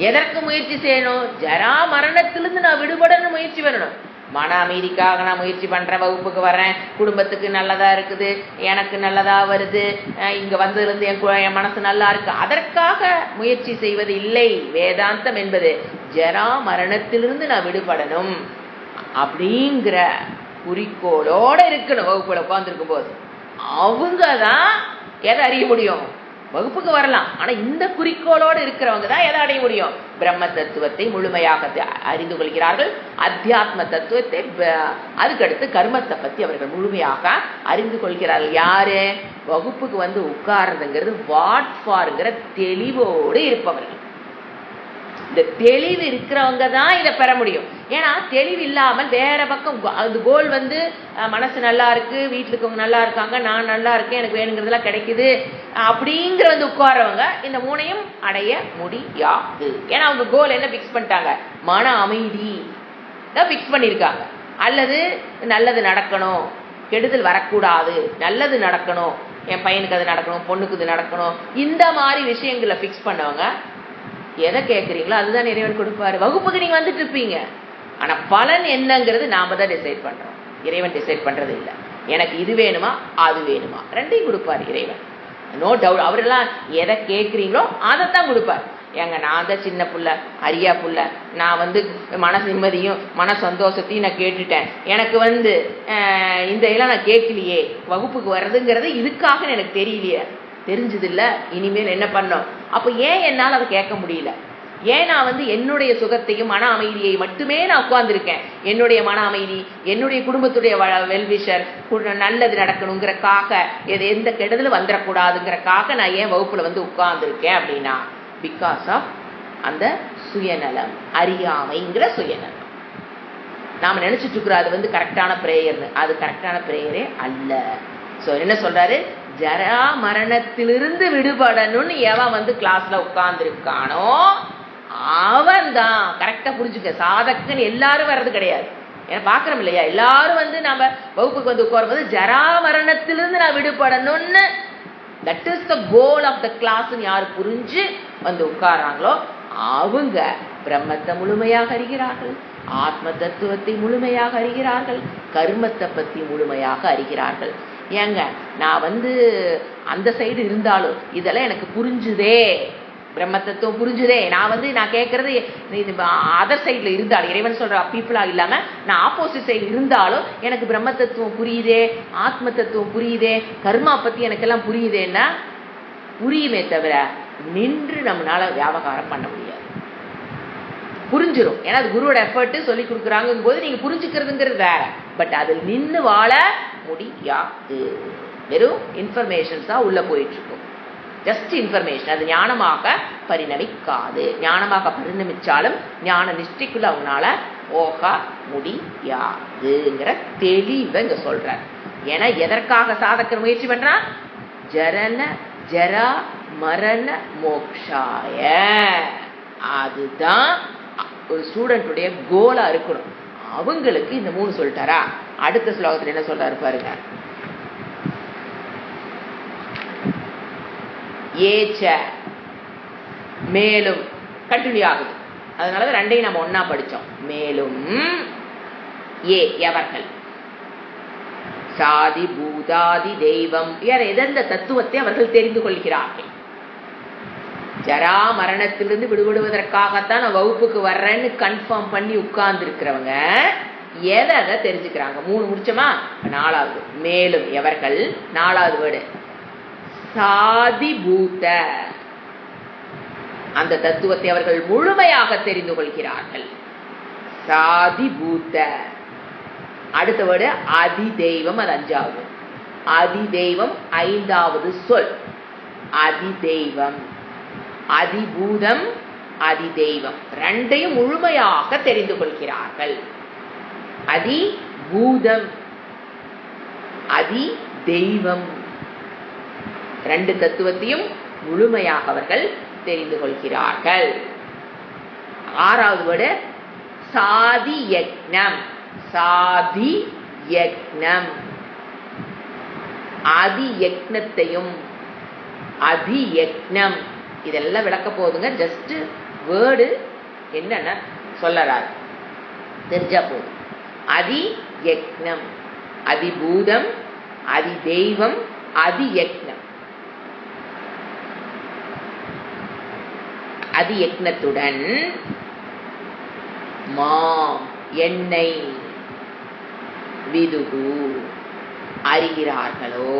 எதற்கு முயற்சி செய்யணும்? ஜரா மரணத்திலிருந்து நான் விடுபடணும் முயற்சி வரணும். மன அமைதிக்காக நான் முயற்சி பண்றேன், வகுப்புக்கு வர்றேன், குடும்பத்துக்கு நல்லதா இருக்குது, எனக்கு நல்லதா வருது, இங்க வந்ததுலேருந்து என் மனசு நல்லா இருக்கு, அதற்காக முயற்சி செய்வது இல்லை. வேதாந்தம் என்பது ஜரா மரணத்திலிருந்து நான் விடுபடணும் அப்படிங்கிற குறிக்கோளோட இருக்கணும். வகுப்புல உட்கார்ந்துருக்கும் போது அவங்க தான் எதை அறிய முடியும்? வகுப்புக்கு வரலாம், ஆனா இந்த குறிக்கோளோடு இருக்கிறவங்க தான் எதை அடைய முடியும்? பிரம்ம தத்துவத்தை முழுமையாக அறிந்து கொள்கிறார்கள். அத்தியாத்ம தத்துவத்தை, அதுக்கடுத்து கர்மத்தை பத்தி அவர்கள் முழுமையாக அறிந்து கொள்கிறார்கள். யாரு? வகுப்புக்கு வந்து உட்கார்றதுங்கிறது வாட் ஃபார்ங்கிற தெளிவோடு இருப்பவர்கள். இந்த தெளிவு இருக்கிறவங்க தான் இதை பெற முடியும். ஏன்னா தெளிவு இல்லாமல் வேற பக்கம் அது கோல் வந்து மனசு நல்லா இருக்கு, வீட்டுல இருக்கவங்க நல்லா இருக்காங்க, நான் நல்லா இருக்கேன், எனக்கு வேணுங்கிறதெல்லாம் கிடைக்குது அப்படிங்கிற வந்து உட்கார்றவங்க இந்த 3ஐயும் அடைய முடியாது. ஏன்னா அவங்க கோல் என்ன பிக்ஸ் பண்ணிட்டாங்க? மன அமைதி தான் பிக்ஸ் பண்ணியிருக்காங்க. அல்லது நல்லது நடக்கணும், கெடுதல் வரக்கூடாது, நல்லது நடக்கணும், என் பையனுக்கு அது நடக்கணும், பொண்ணுக்கு இது நடக்கணும், இந்த மாதிரி விஷயங்களை பிக்ஸ் பண்ணவங்க எதை கேட்குறீங்களோ அதுதான் இறைவன் கொடுப்பாரு. வகுப்புக்கு நீங்க வந்துட்டு இருப்பீங்க, ஆனா பலன் என்னங்கிறது நாம தான் டிசைட் பண்றோம். இறைவன் டிசைட் பண்றது இல்லை. எனக்கு இது வேணுமா அது வேணுமா ரெண்டையும் கொடுப்பாரு இறைவன். No doubt. அவரெல்லாம் எதை கேட்குறீங்களோ அதைத்தான் கொடுப்பார். ஏங்க நான் தான் சின்ன புள்ள, அரியா புள்ள, நான் வந்து மன நிம்மதியும் மன சந்தோஷத்தையும் நான் கேட்டுட்டேன், எனக்கு வந்து இந்த இதெல்லாம் நான் கேட்கலையே, வகுப்புக்கு வர்றதுங்கிறது இதுக்காக எனக்கு தெரியலையே, தெரிஞ்சது இல்லை, இனிமேல் என்ன பண்ணோம்? அப்போ ஏன் என்னால் அதை கேட்க முடியல? ஏன் நான் வந்து என்னுடைய சுகத்தையும் மன அமைதியை மட்டுமே நான் உட்கார்ந்துருக்கேன்? என்னுடைய மன அமைதி, என்னுடைய குடும்பத்துடைய வெல்விஷர், நல்லது நடக்கணுங்கிறக்காக, எந்த கெடுதலும் வந்துடக்கூடாதுங்கிறக்காக நான் ஏன் வகுப்புல வந்து உட்கார்ந்துருக்கேன் அப்படின்னா, பிகாஸ் ஆஃப் அந்த சுயநலம், அறியாமைங்கிற சுயநலம். நாம நினைச்சிட்டு இருக்கிறோம் அது வந்து கரெக்டான பிரேயர்னு. அது கரெக்டான பிரேயரே அல்ல. ஸோ என்ன சொல்றாரு? ஜரா மரணத்திலிருந்து விடுபடணும்னு எவன் வந்து கிளாஸ்ல உட்கார்ந்துருக்கானோ அவன் தான். கரெக்டா புரிஞ்சுக்க. சாதக்குன்னு எல்லாரும் வர்றது கிடையாது. ஏன்னா பாக்குறோம் இல்லையா, எல்லாரும் வந்து நம்ம வகுப்புக்கு வந்து உட்காரும்போது ஜரா மரணத்திலிருந்து நான் விடுபடணும்னு, that is the goal of the class யாரு புரிஞ்சு வந்து உட்காராங்களோ அவங்க பிரம்மத்தை முழுமையாக அறிகிறார்கள், ஆத்ம தத்துவத்தை முழுமையாக அறிகிறார்கள், கர்மத்தை பத்தி முழுமையாக அறிகிறார்கள். ஏங்க நான் வந்து அந்த சைடு இருந்தாலும் இதெல்லாம் எனக்கு புரிஞ்சுதே, பிரம்ம தத்துவம் புரிஞ்சுதே, நான் வந்து நான் கேட்கறது அதர் சைட்ல இருந்தாலும், இறைவன் சொல்ற பீப்புளா இல்லாம நான் ஆப்போசிட் சைடு இருந்தாலும் எனக்கு பிரம்ம தத்துவம் புரியுதே, ஆத்ம தத்துவம் புரியுதே, கர்மா பத்தி எனக்கு எல்லாம் புரியுதேன்னா புரியுமே தவிர நின்று நம்மளால வியாபகாரம் பண்ண முடியாது. புரிஞ்சிடும். ஏன்னா அது குருவோட எஃபர்ட் சொல்லி கொடுக்குறாங்கும் போது நீங்க புரிஞ்சுக்கிறதுங்கிறது வேற. பட் அதில் நின்று வாழ முடியாது. வெறும் இன்ஃபர்மேஷன்ஸ் தான் உள்ள போயிட்டு இருக்கும். Just information. அது ஞானமாக பரிணமிக்காது. ஞானமாக பரிணமிச்சாலும் ஞான நிஷ்டைக்குள்ள அவங்களால போக முடியாதுங்கிற தெளிவை இங்க சொல்றார். ஏன்னா எதற்காக சாதகர் முயற்சி பண்றான்? ஜரண ஜரா மரண மோக்ஷாய. அதுதான் ஒரு ஸ்டூடெண்டுடைய கோலா இருக்கணும். அவங்களுக்கு இந்த 3 சொல்லிட்டாரா? அடுத்த ஸ்லோகத்துல என்ன சொல்றாரு பாருங்க. ஏச்ச மேலும் கண்டினியூ ஆகுது. அதனாலதான் ரெண்டையும் நம்ம ஒன்னா படிச்சோம். மேலும் எவர்கள் சாதி பூதாதி தெய்வம் எந்த தத்துவத்தை அவர்கள் தெரிந்து கொள்கிறார்கள். ஜரா மரணத்திலிருந்து விடுபடுவதற்காகத்தான் நான் வகுப்புக்கு வர்றேன்னு கன்ஃபார்ம் பண்ணி உட்கார்ந்து இருக்கிறவங்க எதை தெரிஞ்சுக்கிறாங்க? 3 முடிச்சோமா? 4வது மேலும் எவர்கள். 4வது வேர்டு சாதி பூத. அந்த தத்துவத்தை அவர்கள் முழுமையாக தெரிந்து கொள்கிறார்கள். சாதி பூத. அடுத்த வேர்டு அதி தெய்வம். அது 5வது. அதி தெய்வம் 5வது சொல். அதி தெய்வம், அதிபூதம், அதி தெய்வம் ரெண்டையும் முழுமையாக தெரிந்து கொள்கிறார்கள். அதி பூதம், அதி தெய்வம் 2 தத்துவத்தையும் முழுமையாக அவர்கள் தெரிந்து கொள்கிறார்கள். 6வது வேர்டு சாதி யக்ஞம். சாதி யக்ஞம் அதி யக்ஞத்தையும். அதி யக்ஞம் இதெல்லாம் விளக்க போதுங்க. ஜஸ்ட் வேர்டு என்னன்னா சொல்லறாரு, தெரிஞ்சா போதும். அதி யக்ஞம், அதிபூதம், அதி தெய்வம், அதி யக்ஞம். அதி யக்ஞத்துடன் மாம் என்னை விதுகு அறிகிறார்களோ.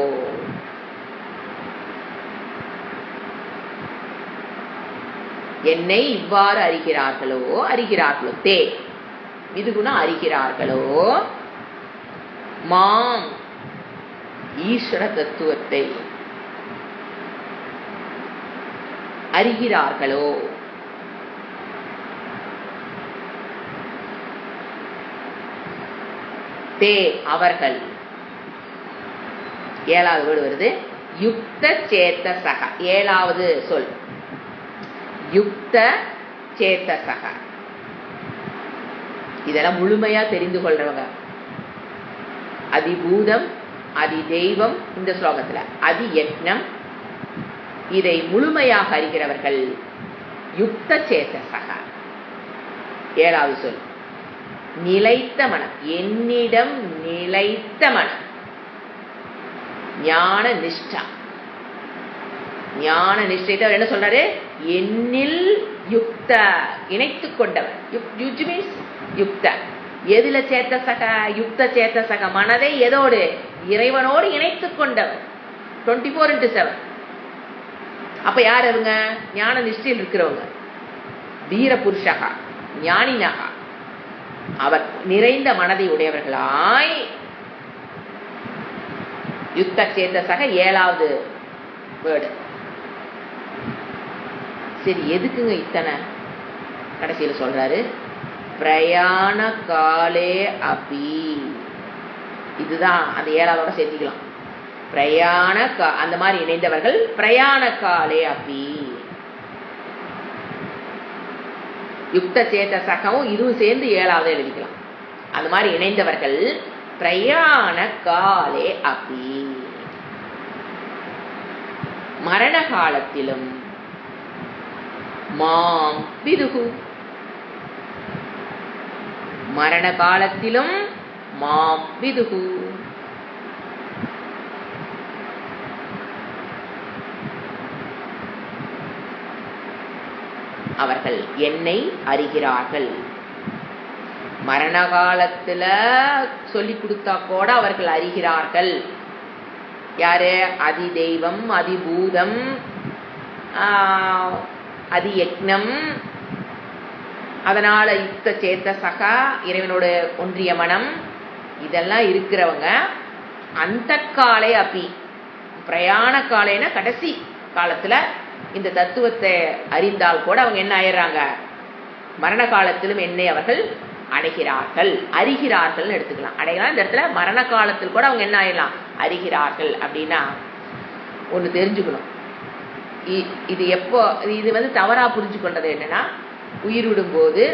என்னை இவ்வாறு அறிகிறார்களோ. அறிகிறார்களோ தே விதுகுணா அறிகிறார்களோ. மாம் ஈஸ்வர தத்துவத்தை அறிகிறார்களோ. தே அவர்கள். 7வது வேர்டு வருது யுக்த சேத்தசக. 7வது சொல் யுக்த சேத்தசக. இதெல்லாம் முழுமையா தெரிந்து கொள்றவங்க. அதிபூதம், அதி தெய்வம் இந்த ஸ்லோகத்துல, அதி யக்ஞம் இதை முழுமையாக அறிகிறவர்கள் யுக்த சேத்தசக. 7வது சொல் நிலைத்த மனம். என்னிடம் நிலைத்த மனம். ஞான நிஷ்டா. ஞான நிஷ்டை என்ன சொல்றாரு? என்னில் யுக்த இணைத்துக் கொண்டவர். யுக்த எதுல சேத்தசக? யுக்த சேத்தசக மனதை எதோடு? இறைவனோடு இணைத்துக் கொண்டவர். 24/7. அப்ப யார் அவங்க? ஞான நிஷ்டையில் இருக்கிறவங்க. வீர புருஷகா ஞானினகா அவர் நிறைந்த மனதை உடையவர்களாய். யுக்த சேத்தசக 7வது வேர்டு. சரி, எதுக்குங்க இத்தனை? கடைசியில சொல்றாரு பிரயாண காலே அபி. இதுதான் அந்த 7வதோட சேர்த்திக்கலாம். பிரயாண அந்த மாதிரி இணைந்தவர்கள் பிரயாண காலே அபி. யுக்த சேத்தசகவும் இதுவும் சேர்ந்து 7வது எழுதிக்கலாம். அந்த மாதிரி இணைந்தவர்கள் பிரயாண காலே அபி. மரண காலத்திலும் மாம் விதுகு. மரண காலத்திலும் மாம் விதுகு. அவர்கள் என்னை அறிகிறார்கள். மரண காலத்துல சொல்லி கொடுத்தா கூட அவர்கள் அறிகிறார்கள். யாரு? அதி தெய்வம், அதிபூதம், அதி யக்ஞம் அதனால யுக்த சேத்த சகா, இறைவனோட ஒன்றிய மனம், இதெல்லாம் இருக்கிறவங்க அந்த காலை அப்பி பிரயாண காலைனா கடைசி காலத்துல இந்த தத்துவத்தை அறிந்தால் கூட அவங்க என்ன ஆயிடுறாங்க, மரண காலத்திலும் என்னை அவர்கள் அடைகிறார்கள், அறிகிறார்கள் எடுத்துக்கலாம். அடையலாம் இந்த இடத்துல மரண காலத்தில் கூட அவங்க என்ன ஆயிடலாம், அறிகிறார்கள். அப்படின்னா ஒன்று தெரிஞ்சுக்கணும், இது எப்போ இது தவறா புரிஞ்சு கொண்டது என்னன்னா, உயிர் விடும்போது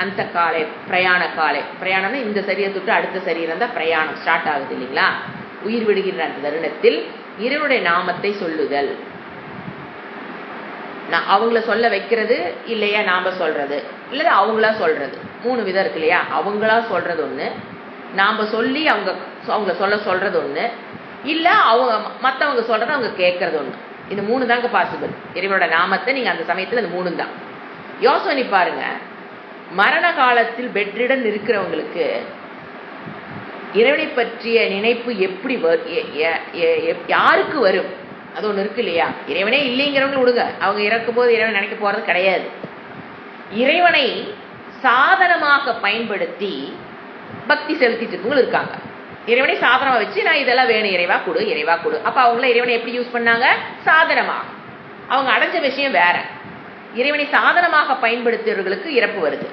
அந்த காலை பிரயாண காலை, பிரயாணம்னா இந்த சரீரத்தை விட்டு அடுத்த சரீரம் தான் பிரயாணம் ஸ்டார்ட் ஆகுது இல்லைங்களா. உயிர் விடுகின்ற அந்த தருணத்தில் இறைவனுடைய நாமத்தை சொல்லுதல், அவங்கள சொல்ல வைக்கிறது இல்லையா, நாம சொல்றது இல்ல அவங்களா சொல்றது, 3 விதம் இருக்கு இல்லையா. அவங்களா சொல்றது ஒண்ணு, நாம சொல்லி அவங்க சொல்றது ஒண்ணு, இல்ல அவங்க மற்றவங்க சொல்றத அவங்க கேட்கறது ஒண்ணு. இந்த 3 தாங்க பாசிபிள். இறைவனோட நாமத்தை நீங்க அந்த சமயத்துல இந்த 3 தான் யோசனை பாருங்க. மரண காலத்தில் பெட்ரிடன் இருக்கிறவங்களுக்கு இறைவனை பற்றிய நினைப்பு எப்படி யாருக்கு வரும், அது ஒண்ணு இருக்கு இல்லையா. இறைவனே இல்லைங்கிறவங்க விடுங்க, அவங்க இறக்கும் போது இறைவன் நினைக்க போறது கிடையாது. இறைவனை சாதனமாக பயன்படுத்தி பக்தி செலுத்திட்டு இருக்கவங்க இருக்காங்க. இறைவனை சாதனமா வச்சு நான் இதெல்லாம் வேணும், இறைவா கொடு இறைவா கொடு. அப்ப அவங்கள இறைவனை எப்படி யூஸ் பண்ணாங்க, சாதனமா. அவங்க அடைஞ்ச விஷயம் வேற. இறைவனை சாதனமாக பயன்படுத்தியவர்களுக்கு இறப்பு வருது.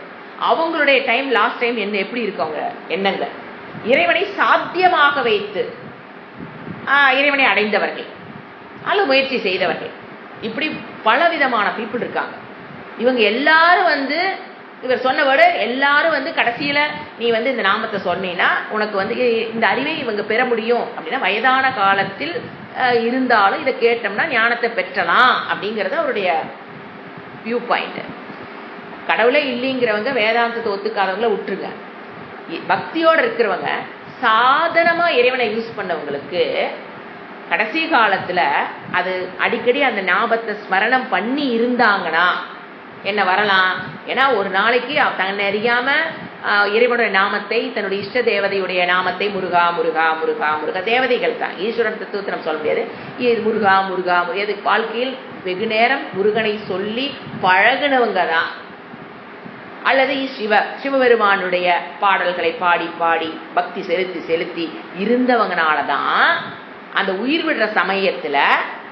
அவங்களுடைய டைம் லாஸ்ட் டைம் என்ன எப்படி இருக்கு, அவங்க எண்ணங்க இறைவனை சாத்தியமாக வைத்து இறைவனை அடைந்தவர்கள் அல்லது முயற்சி செய்தவர்கள், இப்படி பலவிதமான பீப்புள் இருக்காங்க. இவங்க எல்லாரும் இவர் சொன்ன வேர்டு எல்லாரும் கடைசியில நீ இந்த நாமத்தை சொன்னீங்கன்னா உனக்கு இந்த அறிவை இவங்க பெற முடியும் அப்படின்னா, வயதான காலத்தில் இருந்தாலும் இதை கேட்டோம்னா ஞானத்தை பெற்றலாம் அப்படிங்கிறது அவருடைய வியூ பாயிண்ட். கடவுளே இல்லைங்கிறவங்க வேதாந்தத்தை ஒத்துக்காதவங்கள விட்டுருங்க. பக்தியோட இருக்கிறவங்க சாதனமா இறைவனை யூஸ் பண்ணவங்களுக்கு கடைசி காலத்துல அது அடிக்கடி அந்த ஞாபகத்தை ஸ்மரணம் பண்ணி இருந்தாங்கன்னா என்ன வரலாம். ஏன்னா ஒரு நாளைக்கு தன்னை அறியாம இறைவனுடைய நாமத்தை, தன்னுடைய இஷ்ட தேவதையுடைய நாமத்தை முருகா முருகா முருகா முருகா, தேவதைகள் தான், ஈஸ்வரன் தத்துவத்தை நம்ம சொல்ல முடியாது. முருகா முருகா எது வாழ்க்கையில் வெகு நேரம் முருகனை சொல்லி பழகினவங்க தான், அல்லது சிவபெருமானுடைய பாடல்களை பாடி பாடி பக்தி செலுத்தி செலுத்தி இருந்தவங்கனாலதான் அந்த உயிர் விடுற சமயத்துல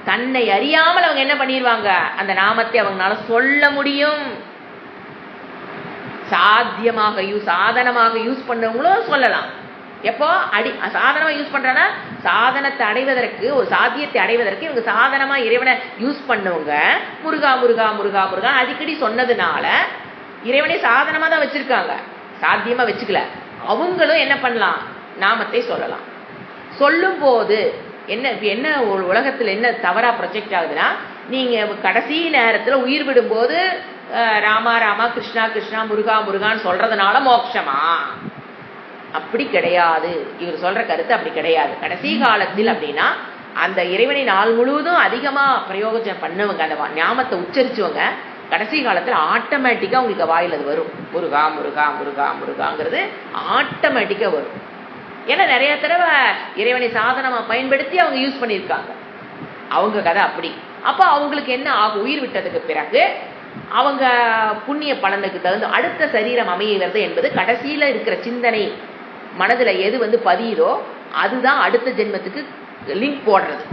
தன்னை அறியாமல் அவங்க என்ன பண்ணிடுவாங்க, அந்த நாமத்தை அவங்களால சொல்ல முடியும். சாதனமாக யூஸ் பண்ணவங்களும் சொல்லலாம். எப்போ சாதனமா யூஸ் பண்றனா, சாதனத்தை அடைவதற்கு, ஒரு சாத்தியத்தை அடைவதற்கு இவங்க சாதனமா இறைவனை யூஸ் பண்ணவங்க முருகா முருகா முருகா முருகா அடிக்கடி சொன்னதுனால இறைவனை சாதனமா தான் வச்சிருக்காங்க, சாத்தியமா வச்சுக்கல. அவங்களும் என்ன பண்ணலாம், நாமத்தை சொல்லலாம். சொல்லும் போது என்ன ஒரு உலகத்துல என்ன தவறா ப்ரொஜெக்ட் ஆகுதுன்னா, நீங்க கடைசி நேரத்துல உயிர் விடும்போது ராமா ராமா கிருஷ்ணா கிருஷ்ணா முருகா முருகான்னு சொல்றதுனால மோட்சமா, அப்படி கிடையாது. இவர் சொல்ற கருத்து அப்படி கிடையாது. கடைசி காலத்தில் அப்படின்னா அந்த இறைவனை நாள் முழுவதும் அதிகமா பிரயோஜனம் பண்ணவங்க, அந்த ஞாபகத்தை உச்சரிச்சவங்க கடைசி காலத்துல ஆட்டோமேட்டிக்கா உங்களுக்கு வாயில் அது வரும், முருகா முருகா முருகா முருகாங்கிறது ஆட்டோமேட்டிக்கா வரும். ஏன்னா நிறைய தடவை இறைவனை சாதனமா பயன்படுத்தி அவங்க யூஸ் பண்ணியிருக்காங்க, அவங்க கதை அப்படி. அப்ப அவங்களுக்கு என்ன ஆகும், உயிர் விட்டதுக்கு பிறகு அவங்க புண்ணிய பலனுக்கு தகுந்த அடுத்த சரீரம் அமைகிறது என்பது கடைசியில இருக்கிற சிந்தனை மனதுல எது பதியுதோ அதுதான் அடுத்த ஜென்மத்துக்கு லிங்க் போடுறது.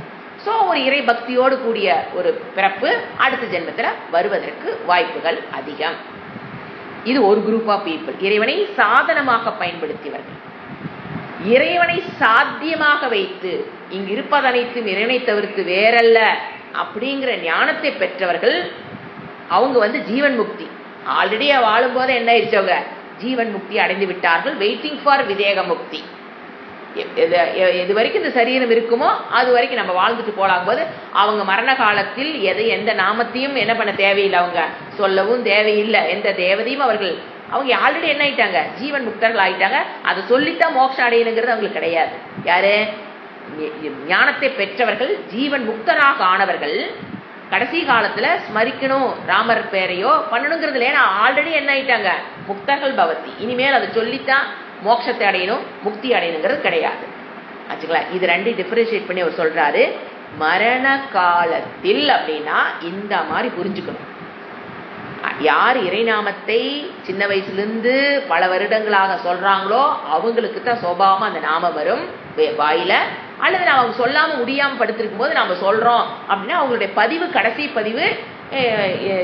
ஸோ ஒரு இறை பக்தியோடு கூடிய ஒரு பிறப்பு அடுத்த ஜென்மத்துல வருவதற்கு வாய்ப்புகள் அதிகம். இது ஒரு குரூப் ஆஃப் பீப்புள், இறைவனை சாதனமாக பயன்படுத்தியவர்கள். இறைவனை சாத்தியமாக வைத்து இங்கு இருப்பதனைத்தும் இறைவனை தவிர்த்து வேறல்ல அப்படிங்கிற ஞானத்தை பெற்றவர்கள் அவங்க ஜீவன் முக்தி ஆல்ரெடி வாழும் போது என்ன ஆயிடுச்சவங்க ஜீவன் முக்தி அடைந்து விட்டார்கள். வெயிட்டிங் ஃபார் விதேக முக்தி. எது வரைக்கும் இந்த சரீரம் இருக்குமோ அது வரைக்கும் நம்ம வாழ்ந்துட்டு போலாம் போது அவங்க மரண காலத்தில் எந்த நாமத்தையும் என்ன பண்ண தேவையில்லை, அவங்க சொல்லவும் தேவையில்லை. எந்த தேவதையும் அவங்க ஆல்ரெடி என்ன ஆயிட்டாங்க, ஜீவன் முக்தர்கள் ஆயிட்டாங்க. அதை சொல்லித்தான் மோட்சம் அடையணுங்கிறது அவங்களுக்கு கிடையாது. யாரு, ஞானத்தை பெற்றவர்கள், ஜீவன் முக்தராக ஆனவர்கள் கடைசி காலத்துல ஸ்மரிக்கணும் ராமர் பேரையோ பண்ணணுங்கிறது. ஏன்னா ஆல்ரெடி என்ன ஆயிட்டாங்க, முக்தர்கள் பவதி. இனிமேல் அதை சொல்லித்தான் மோட்சத்தை அடையணும் முக்தி அடையணுங்கிறது கிடையாது. ஆச்சுங்களா? இது ரெண்டு டிஃபரன்ஷியேட் பண்ணி அவர் சொல்றாரு. மரண காலத்தில் அப்படின்னா இந்த மாதிரி புரிஞ்சுக்கணும். யார் இறைநாமத்தை சின்ன வயசுலேருந்து பல வருடங்களாக சொல்கிறாங்களோ அவங்களுக்கு தான் சோபாவமாக அந்த நாமம் வரும் வாயில. அல்லது நான் அவங்க சொல்லாமல் முடியாமல் படுத்திருக்கும் போது நாம் சொல்கிறோம் அப்படின்னா அவங்களுடைய பதிவு, கடைசி பதிவு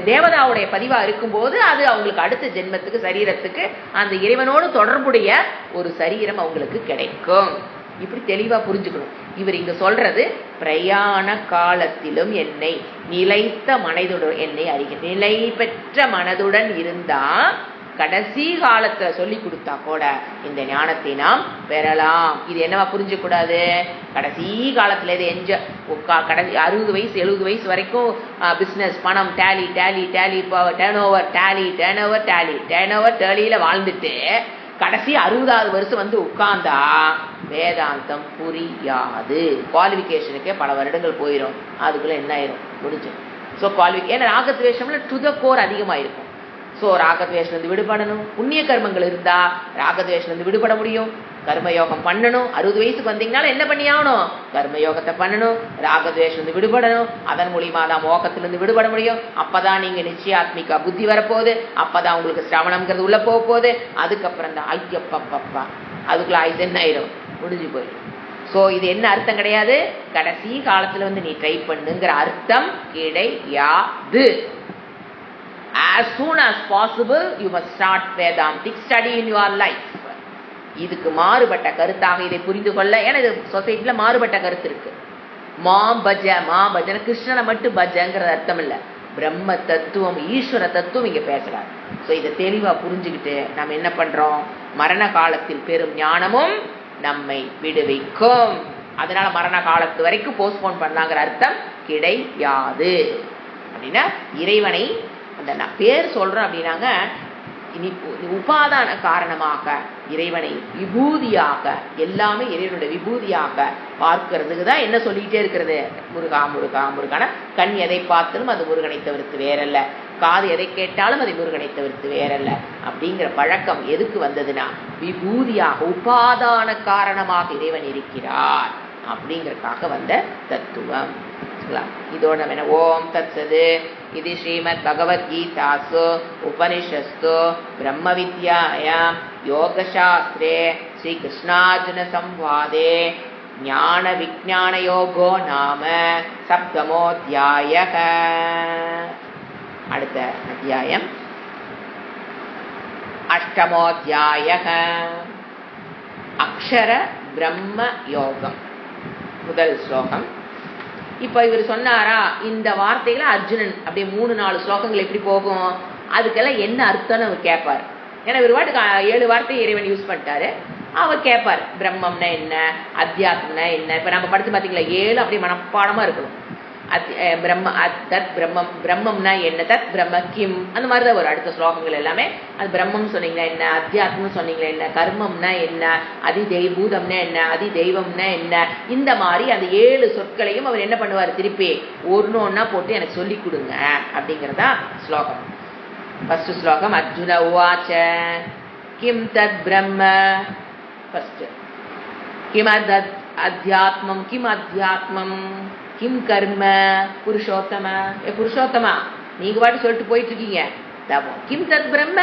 தேவதாவுடைய பதிவாக இருக்கும்போது அது அவங்களுக்கு அடுத்த ஜென்மத்துக்கு, சரீரத்துக்கு அந்த இறைவனோடு தொடர்புடைய ஒரு சரீரம் அவங்களுக்கு கிடைக்கும். இப்படி தெளிவாக புரிஞ்சுக்கணும். இவர் இங்க சொல்றது பிரயாண காலத்திலும் என்னை நிலைத்த மனதுடன் என்னை அறிக. நிலை பெற்ற மனதுடன் இருந்தா கடைசி காலத்தை சொல்லி கொடுத்தா கூட இந்த ஞானத்தை நாம் பெறலாம். இது என்னவா புரிஞ்சக்கூடாது, கடைசி காலத்துல இது கடைசி 60 வயசு 70 வயசு வரைக்கும் பிஸ்னஸ், பணம், daily daily daily turn over daily turn over daily turn over டேலியில வாழ்ந்துட்டு கடைசி 60வது வருஷம் வந்து உட்கார்ந்தா வேதாந்தம் புரியாது. குவாலிஃபிகேஷனுக்கே பல வருடங்கள் போயிடும். அதுக்குள்ள என்ன ஆயிரும், முடிஞ்சு. ஸோ ஏன்னா ராகத்வேஷம்ல டு த கோர் அதிகமாக இருக்கும். ஸோ ராகத்வேஷன்லேருந்து விடுபடணும். புண்ணிய கர்மங்கள் இருந்தா ராகத்வேஷன்லேருந்து விடுபட முடியும். கர்மயோகம் பண்ணணும். 60 வயசுக்கு வந்தீங்கனால என்ன பண்ணி ஆகணும், கர்மயோகத்தை பண்ணணும். ராகத்வேஷன்லேருந்து விடுபடணும். அதன் மூலியமா தான் மோகத்திலிருந்து விடுபட முடியும். அப்பதான் நீங்க நிச்சயாத்மிகா புத்தி வரப்போகுது. அப்பதான் உங்களுக்கு சிரவணம்ங்கிறது உள்ள போக போகுது. அதுக்கப்புறம் தான் ஐயப்பப்பா அதுக்குள்ள ஆயுது என்ன ஆயிடும், முடிஞ்சு போயிடும். ஸோ இது என்ன அர்த்தம் கிடையாது, கடைசி காலத்துல வந்து நீ ட்ரை பண்ணுங்கிற அர்த்தம் கிடையாது. As soon as possible you must start Vedantic study in your life. இதுக்கு மாறுபட்ட கருத்தாக இதை புரிந்து கொள்ள, ஏன்னா இது சொசைட்டில மாறுபட்ட கருத்து இருக்கு. மா பஜன கிருஷ்ணனை மட்டும் பஜங்கிறது அர்த்தம் இல்லை, பிரம்ம தத்துவம், ஈஸ்வர தத்துவம் இங்க பேசுறாரு. ஸோ இதை தெளிவா புரிஞ்சுக்கிட்டு நம்ம என்ன பண்றோம், மரண காலத்தில் பெரும் ஞானமும் நம்மை விடுவிக்கும். அதனால மரண காலத்து வரைக்கும் போஸ்ட்போன் பண்ணலாங்கிற அர்த்தம் கிடையாது. அப்படின்னா இறைவனை அந்த பேர் சொல்றோம் அப்படின்னாங்க, உபாதான காரணமாக இறைவனை விபூதியாக, எல்லாமே இறைவனுடைய விபூதியாக பார்க்கிறதுக்கு தான் என்ன சொல்லிக்கிட்டே இருக்கிறது, முருகா முருகா முருகான. கண் எதை பார்த்தாலும் அது முருகனை தவிர்த்து வேறல்ல, காது எதை கேட்டாலும் அதை முருகனை தவிர்த்து வேறல்ல அப்படிங்கிற பழக்கம் எதுக்கு வந்ததுன்னா, விபூதியாக உபாதான காரணமாக இறைவன் இருக்கிறார் அப்படிங்கறதுக்காக வந்த தத்துவம். இதோட நம்ம ஓம் தத்சது இது ஸ்ரீமத் பகவத்கீதாசு உபனிஷஸ்து பிரம்ம வித்யாயாம் யோகசாஸ்திரே ஸ்ரீ கிருஷ்ணார்ஜுன சம்வாதே ஞான விஞ்ஞான யோகோ நாம சப்தமோத்யாயக. அடுத்த அத்தியாயம் அஷ்டமோத்யாயக, அக்ஷர பிரம்ம யோகம். முதல் ஸ்லோகம். இப்ப இவர் சொன்னாரா, இந்த வார்த்தைகளை அர்ஜுனன் அப்படியே 3-4 ஸ்லோகங்கள் எப்படி போகும், அதுக்கெல்லாம் என்ன அர்த்தம்னு அவர் கேட்பார். ஏன்னா இவர் வாட்டுக்கு 7 வார்த்தையை இறைவன் யூஸ் பண்ணிட்டாரு. அவர் கேட்பார், பிரம்மம்னா என்ன, அத்தியாத்மம்னா என்ன. இப்ப நம்ம படிச்சு பாத்தீங்களா, 7 அப்படியே மனப்பாடமா இருக்கணும். பிரம்ம தத் பிரம்மம், பிரம்மம்னா என்ன, தத் பிரம்ம கிம், அந்த மாதிரிதான் ஒரு அடுத்த ஸ்லோகங்கள் எல்லாமே. அது பிரம்மம் சொன்னீங்கன்னா என்ன, அத்தியாத்மம் சொன்னீங்களா என்ன, கர்மம்னா என்ன, பூதம்னா என்ன, தெய்வம்னா என்ன, இந்த மாதிரி அந்த 7 சொற்களையும் அவர் என்ன பண்ணுவார், திருப்பி ஒன்னொன்னா போட்டு எனக்கு சொல்லி கொடுங்க அப்படிங்கறதா ஸ்லோகம். ஃபர்ஸ்ட் ஸ்லோகம் அர்ஜுன உவாச்ச கிம் தத் பிரம்ம. ஃபர்ஸ்ட் கிம் அத்தியாத்மம், கிம் அத்தியாத்மம், கிம் கர்ம புருஷோத்தம. புருஷோத்தமா நீங்க பாட்டு சொல்லிட்டு போயிட்டு இருக்கீங்க. கிம் தத் பிரம்ம,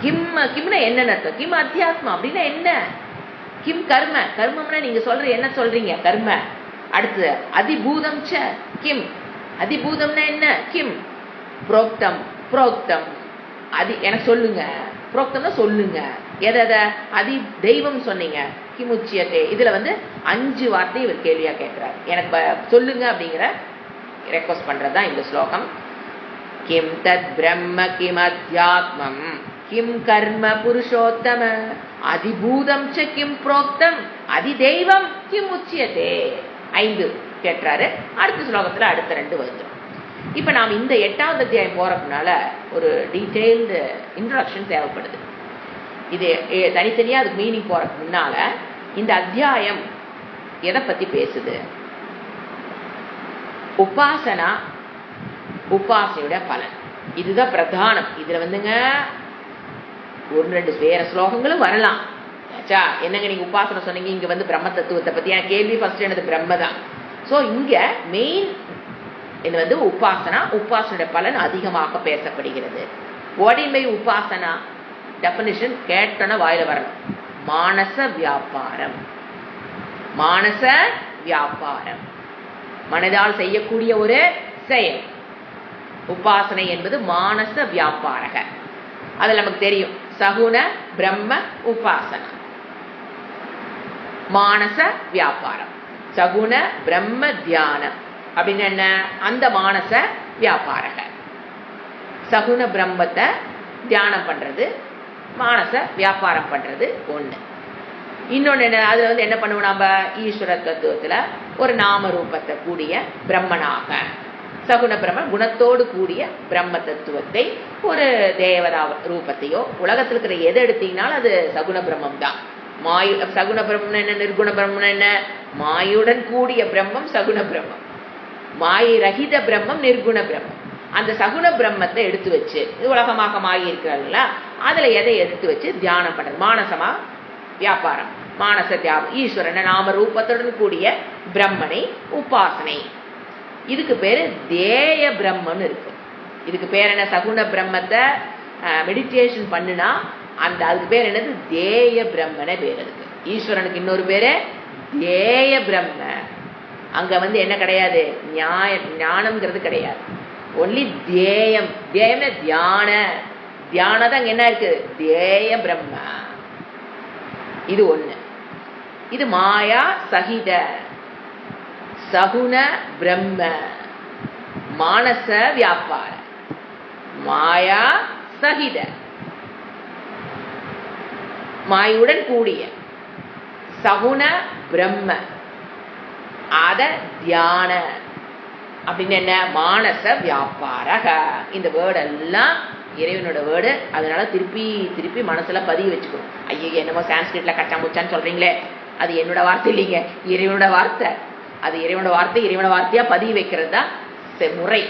கிம் கிம்னா என்னன்னு அர்த்தம், கிம் அத்தியாத்மா அப்படின்னா என்ன, கிம் கர்ம, கர்மம்னா நீங்க சொல்ற என்ன சொல்றீங்க, கர்ம. அடுத்து அதிபூதம் ச கிம், அதிபூதம்னா என்ன, கிம் புரோக்தம், புரோக்தம் எனக்கு சொல்லுங்க, புரோக்தம்னா சொல்லுங்க. எதை அதி தெய்வம் சொன்னீங்க, கிமுச்சியத்தே. இதுல வந்து 5 வார்த்தை இவர் கேள்வியா கேட்கிறார், எனக்கு சொல்லுங்க அப்படிங்கிற ரெக்வஸ்ட் பண்றதுதான் இந்த ஸ்லோகம். கிம் தத் பிரம்ம கிம் அத்தியாத்மம் கிம் கர்ம புருஷோத்தம அதிபூதம் ச கிம் புரோக்தம் அதி தெய்வம் கிம் உச்சியத்தே. 5 கேட்கிறாரு. அடுத்த ஸ்லோகத்துல அடுத்த 2 வந்துடும். இப்ப நாம் இந்த 8வது அத்தியாயம் போறதுனால ஒரு டீடைல்டு இன்ட்ரோடக்ஷன் தேவைப்படுது. இது தனித்தனியா அதுக்கு மீனிங் போறதுக்கு முன்னால இந்த அத்தியாயம் எதை பத்தி பேசுது, உபாசனா, உபாசனையோட பலன், இதுதான் பிரதானம். இதுல வந்துங்க 1-2 வேற ஸ்லோகங்களும் வரலாம். என்னங்க நீங்க உபாசனை சொன்னீங்க, இங்க வந்து பிரம்ம தத்துவத்தை பத்தி கேள்வி ஃபர்ஸ்ட் என்னது பிரம்ம தான். சோ இங்க மெயின் இது வந்து உபாசனா. உபாசனுடைய பலன் அதிகமாக பேசப்படுகிறது. வாடிமை உபாசனா டெஃபினிஷன் கேட்டோன்னா வாயில வரணும். மானச வியாபாரம். மானச வியாபாரம் மனதால் செய்யக்கூடிய ஒரு செயல். உபாசனை என்பது மானச வியாபாரக. அது நமக்கு தெரியும். சகுன பிரம்ம உபாசனா, மானச வியாபாரம், சகுன பிரம்ம தியானம் அப்படின்னு என்ன? அந்த மானச வியாபாரக சகுன பிரம்மத்தை தியானம் பண்றது, மானச வியாபாரம் பண்றது ஒண்ணு. இன்னொன்னு என்ன? அதுல வந்து என்ன பண்ணுவோம் நம்ம? ஈஸ்வர தத்துவத்துல ஒரு நாம ரூபத்தை கூடிய பிரம்மனாக, சகுன பிரம்மன் குணத்தோடு கூடிய பிரம்ம தத்துவத்தை, ஒரு தேவதா ரூபத்தையோ, உலகத்தில் இருக்கிற எதை எடுத்தீங்கனாலும் அது சகுன பிரம்மம் தான். மாயு சகுன பிரம்மம் என்ன, நிர்குண பிரம்மம் என்ன? மாயுடன் கூடிய பிரம்மம் சகுன பிரம்மம், மாயை ரஹித பிரம்மம் நிர்குண பிரம்மம். அந்த சகுன பிரம்மத்தை எடுத்து வச்சு, இது உலகமாக மாயி இருக்கிறாங்களா, அதுல எதை எடுத்து வச்சு தியானம் பண்றது, மானசமா வியாபாரம், மானச தியானம். ஈஸ்வரனை நாம ரூபத்துடன் கூடிய பிரம்மனை உபாசனை. இதுக்கு பேரு தேய பிரம்மன்னு இருக்கு. இதுக்கு பேர் என்ன? சகுன பிரம்மத்தை மெடிடேஷன் பண்ணுனா அந்த அதுக்கு பேர் என்னது? தேய பிரம்மனே பேர் இருக்கு. ஈஸ்வரனுக்கு இன்னொரு பேரு தேய பிரம்ம. அங்க வந்து என்ன கிடையாது? ஞானம்ங்கிறது கிடையாது. ஒன்லி தேயம். தேயம்னா தியான. தியானம் தான் அங்க என்ன இருக்கு? தேய பிரம்ம. இது ஒண்ணு. இது மாயா சகித சகுன பிரம்ம மானச வியாபார. மாயா சகித மாயுடன் கூடிய சகுன பிரம்ம அத தியான அப்படின்னு என்ன? மானச வியாபாரக. இந்த வேர்டு எல்லாம் இறைவனோட வேர்டு. அதனால திருப்பி திருப்பி மனசுல பதிய வச்சுக்கணும். ஐயோ என்னமோ சான்ஸ்கிரிட்ல கச்சாமுச்சான்னு சொல்றீங்களே, அது என்னோட வார்த்தை இல்லைங்க, இறைவனோட வார்த்தை. அது இறைவனோட வார்த்தை, இறைவனோட வார்த்தையா பதிய வைக்கிறது தான் முறை.